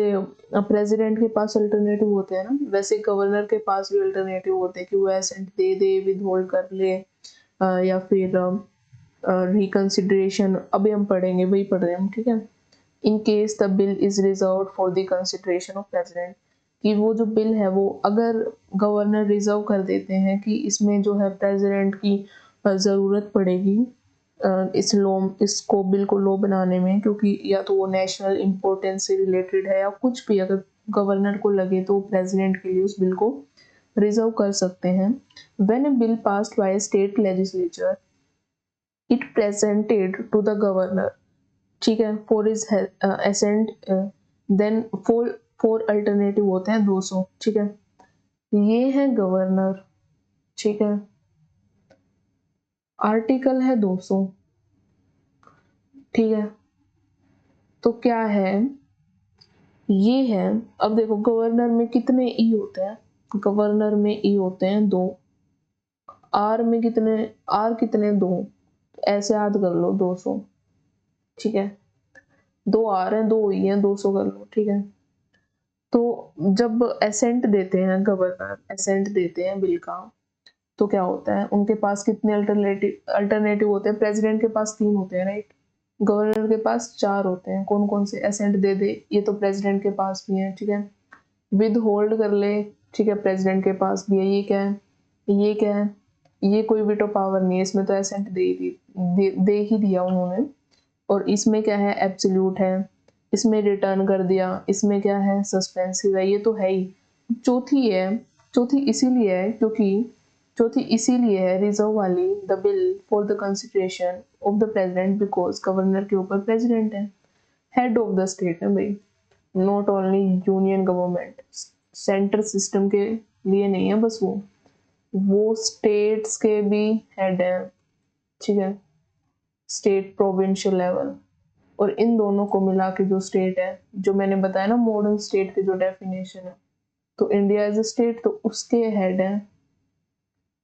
प्रेसिडेंट के पास अल्टरनेटिव होते हैं ना, वैसे गवर्नर के पास भी अल्टरनेटिव होते हैं कि वो एसेंट दे दे, विद होल्ड कर ले, या फिर रिकंसिडरेशन। अभी हम पढ़ेंगे, वही पढ़ रहे हैं हम। ठीक है, in case the bill is reserve for the consideration of president, कि वो जो बिल है वो अगर गवर्नर रिजर्व कर देते हैं कि इसमें जो है प्रेसिडेंट की ज़रूरत पड़ेगी इसको बिल को लॉ बनाने में, क्योंकि या तो वो नेशनल इम्पोर्टेंस से रिलेटेड है या कुछ भी, अगर गवर्नर को लगे तो प्रेसिडेंट के लिए उस बिल को रिजर्व कर सकते हैं। When a bill passed by state legislature it presented to the governor, ठीक है, for his assent, then four alternative होते हैं 200। ठीक है, ये है गवर्नर। ठीक है, आर्टिकल है 200। ठीक है, तो क्या है, ये है। अब देखो गवर्नर में कितने ई होते हैं, गवर्नर में ई होते हैं 2, आर में कितने, आर कितने 2, ऐसे याद कर लो 200। ठीक है, 2 आर हैं 2 ई हैं, 200 कर लो। ठीक है, तो जब एसेंट देते हैं गवर्नर, एसेंट देते हैं बिल का, तो क्या होता है, उनके पास कितने अल्टरनेटिव होते हैं, प्रेसिडेंट के पास 3 होते हैं, राइट, गवर्नर के पास 4 होते हैं। कौन कौन से, एसेंट दे दे, ये तो प्रेसिडेंट के पास भी है। ठीक है, विद होल्ड कर ले, ठीक है, प्रेसिडेंट के पास भी है। ये क्या है, ये क्या है, ये कोई वीटो पावर नहीं है, इसमें तो एसेंट दे ही दिया उन्होंने। और इसमें क्या है, एब्सोल्यूट है, इसमें रिटर्न कर दिया, इसमें क्या है, सस्पेंसिव है, ये तो है ही। चौथी है, चौथी इसीलिए है क्योंकि चौथी इसीलिए है रिजर्व वाली, the bill for the consideration of the president, because governor के ऊपर प्रेसिडेंट है, हेड ऑफ द स्टेट है भाई, not only union government, centre system के लिए नहीं है बस, वो स्टेट्स के भी हेड है। ठीक है, स्टेट प्रोविंशियल लेवल, और इन दोनों को मिला के जो स्टेट है, जो मैंने बताया ना मॉडर्न स्टेट की जो डेफिनेशन है, तो इंडिया एज ए स्टेट, तो उसके हेड है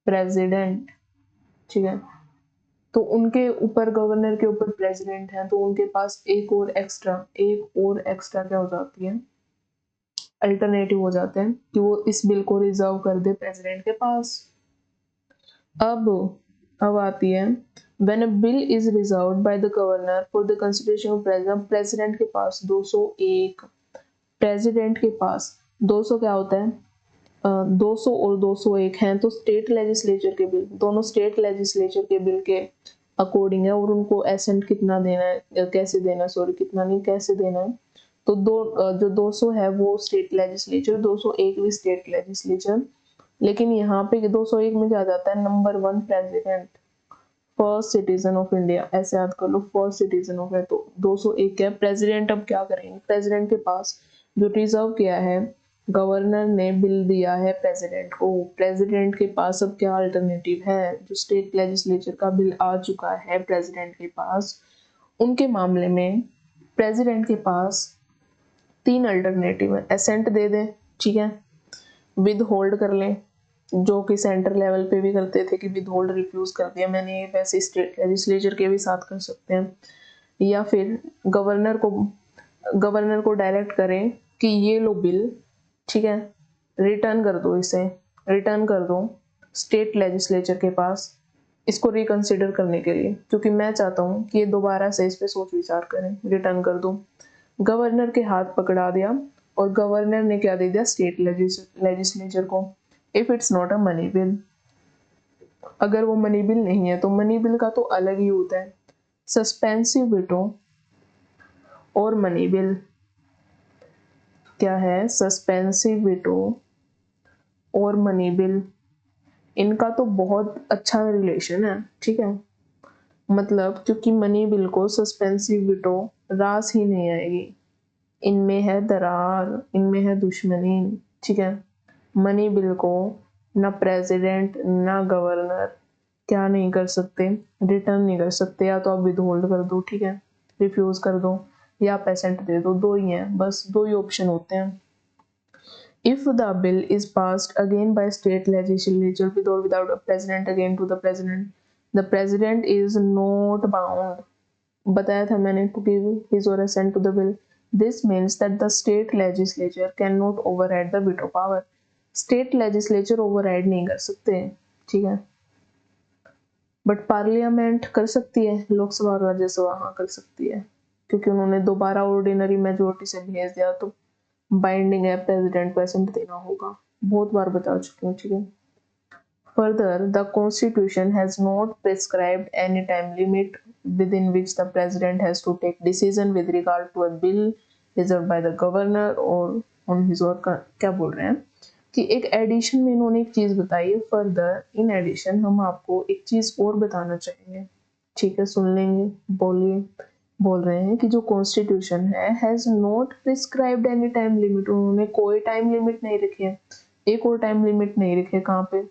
प्रेसिडेंट। ठीक है, तो उनके ऊपर, गवर्नर के ऊपर प्रेसिडेंट है, तो उनके पास एक और एक्स्ट्रा क्या हो जाती है, अल्टरनेटिव हो जाते हैं कि वो इस बिल को रिजर्व कर दे प्रेसिडेंट के पास। अब आती है, when a bill is reserved by the governor for the consideration of president, president के पास 201, प्रेसिडेंट के पास 200 क्या होता है, 200 और 201 हैं, तो स्टेट लेजिस्लेचर के बिल, दोनों स्टेट लेजिस्लेचर के बिल के अकॉर्डिंग है, और उनको एसेंट कितना देना है, कैसे देना है, सॉरी कितना नहीं, कैसे देना है। तो जो 200 है वो स्टेट लेजिस्लेचर, 201 भी स्टेट लेजिस्लेचर, लेकिन यहाँ पे 201 में क्या जाता है, number 1 president, first citizen of India, ऐसे याद कर लो, फर्स्ट सिटीजन ऑफ है। तो 201 है प्रेसिडेंट। अब क्या करेंगे, प्रेसिडेंट के पास जो रिजर्व किया है, गवर्नर ने बिल दिया है प्रेसिडेंट को, प्रेसिडेंट के पास अब क्या अल्टरनेटिव है, जो स्टेट लेजिस्लेचर का बिल आ चुका है प्रेसिडेंट के पास, उनके मामले में प्रेसिडेंट के पास 3 अल्टरनेटिव है, एसेंट दे दे, ठीक है, विद होल्ड कर ले, जो कि सेंटर लेवल पे भी करते थे कि विद होल्ड रिफ्यूज कर दिया मैंने, वैसे स्टेट लेजिस्लेचर के भी साथ कर सकते हैं, या फिर गवर्नर को गवर्नर को डायरेक्ट करें कि ये लो बिल, ठीक है, रिटर्न कर दो, इसे रिटर्न कर दो स्टेट लेजिस्लेचर के पास इसको रिकंसिडर करने के लिए, क्योंकि मैं चाहता हूँ कि ये दोबारा से इस पे सोच विचार करें, रिटर्न कर दो। गवर्नर के हाथ पकड़ा दिया और गवर्नर ने क्या दे दिया स्टेट लेजिस्लेचर को, if it's not a money bill. अगर वो मनी बिल नहीं है तो मनी बिल का तो अलग ही होता है, सस्पेंसिव वीटो और मनी बिल। क्या है सस्पेंसिव वीटो और मनी बिल, इनका तो बहुत अच्छा रिलेशन है, ठीक है। मतलब क्योंकि मनी बिल को सस्पेंसिव वीटो रास ही नहीं आएगी, इनमें है दरार, इनमें है दुश्मनी, ठीक है। मनी बिल को ना प्रेसिडेंट ना गवर्नर क्या नहीं कर सकते, रिटर्न नहीं कर सकते, या तो आप विदहोल्ड कर दो, ठीक है, रिफ्यूज कर दो, या पेसेंट दे दो, दो ही हैं, बस दो ही ऑप्शन होते हैं। If the bill is passed again by state legislature with or without a president again to the president is not bound, बताया था मैंने, to give his or assent to the bill. This means that the state legislature cannot override the veto power. State legislature override नहीं कर सकते, ठीक है, but parliament कर सकती है, लोकसभा और राज्यसभा हाँ कर सकती है, क्योंकि उन्होंने दोबारा ऑर्डिनरी मेजोरिटी से भेज दिया तो बाइंडिंग है, प्रेसिडेंट को असेंट देना होगा, बहुत बार बता चुकी हूँ, ठीक है। Further the constitution has not prescribed any time limit within which the president has to take decision with regard to a bill reserved by the governor or on his or क्या बोल रहे हैं कि एक एडिशन में इन्होंने एक चीज बताई है, फर्दर इन एडिशन हम आपको एक चीज और बताना चाहेंगे, ठीक है, सुन लेंगे, बोलिए। बोल रहे हैं कि जो कॉन्स्टिट्यूशन है has not prescribed any time limit, उन्होंने कोई टाइम लिमिट नहीं रखी है, एक और टाइम लिमिट नहीं रखी है, कहाँ पे,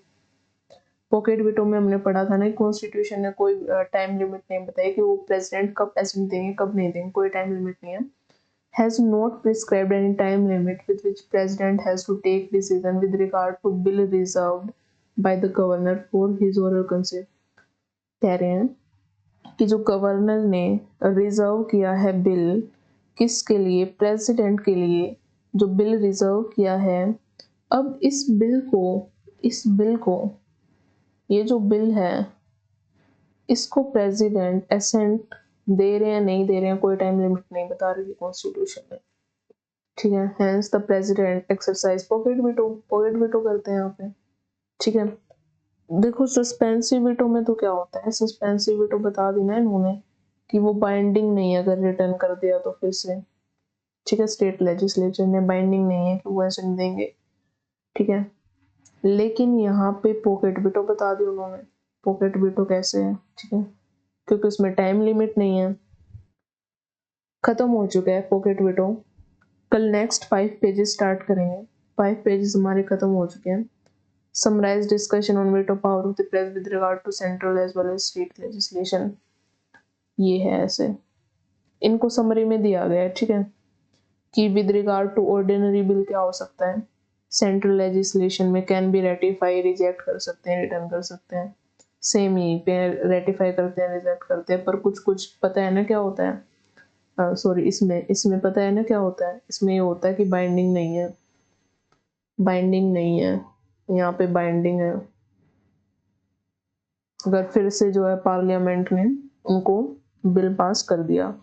पॉकेट विटो में हमने पढ़ा था ना, कॉन्स्टिट्यूशन ने कोई टाइम लिमिट नहीं बताई कि वो प्रेसिडेंट कब एसेंट देंगे कब नहीं देंगे, कोई टाइम लिमिट नहीं है। Has not prescribed any time limit with which president has to take decision with regard to bill reserved by the governor for his और हर कंसेंट। कह रहे हैं कि जो गवर्नर ने रिजर्व किया है बिल, किसके लिए, प्रेसिडेंट के लिए, जो बिल रिजर्व किया है, अब इस बिल को ये जो बिल है इसको प्रेसिडेंट एसेंट दे रहे हैं नहीं दे रहे हैं, कोई टाइम लिमिट नहीं बता रही है कॉन्स्टिट्यूशन में, ठीक है। Hence the president exercise pocket veto करते हैं यहाँ पे, ठीक है। देखो सस्पेंसिव वीटो में तो क्या होता है, सस्पेंसिव वीटो बता देना है इन्होंने कि वो बाइंडिंग नहीं है, अगर रिटर्न कर दिया तो फिर से, ठीक है, स्टेट लेजिस्लेचर ने बाइंडिंग नहीं है कि वो ऐसे देंगे, ठीक है। लेकिन यहाँ पे पॉकेट वीटो बता दी उन्होंने, पॉकेट वीटो कैसे है, ठीक है, क्योंकि उसमें टाइम लिमिट नहीं है, खत्म हो चुका है पॉकेट वीटो। कल नेक्स्ट 5 पेजेस स्टार्ट करेंगे, 5 पेजेस हमारे खत्म हो चुके हैं। Summarise discussion on veto power of the press with regard to central as well as state legislation, ये है ऐसे, इनको समरी में दिया गया है, ठीक है, कि with regard to ordinary bill क्या हो सकता है, सेंट्रल लेजिस्लेशन में कैन बी रेटिफाई, रिजेक्ट कर सकते हैं, रिटर्न कर सकते हैं, सेम ही पे रेटिफाई करते हैं, रिजेक्ट करते हैं, पर कुछ कुछ पता है ना क्या होता है, सॉरी इसमें पता है ना क्या होता है, इसमें ये होता है कि बाइंडिंग नहीं है, बाइंडिंग नहीं है, यहाँ पे बाइंडिंग है, अगर फिर से जो है पार्लियामेंट ने उनको बिल पास कर दिया।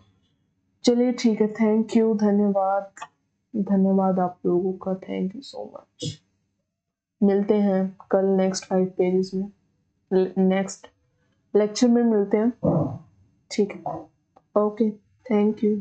चलिए ठीक है, थैंक यू, धन्यवाद, धन्यवाद आप लोगों का, थैंक यू सो मच। मिलते हैं कल नेक्स्ट 5 पेजेस में, नेक्स्ट लेक्चर में मिलते हैं, ठीक है, ओके, थैंक यू।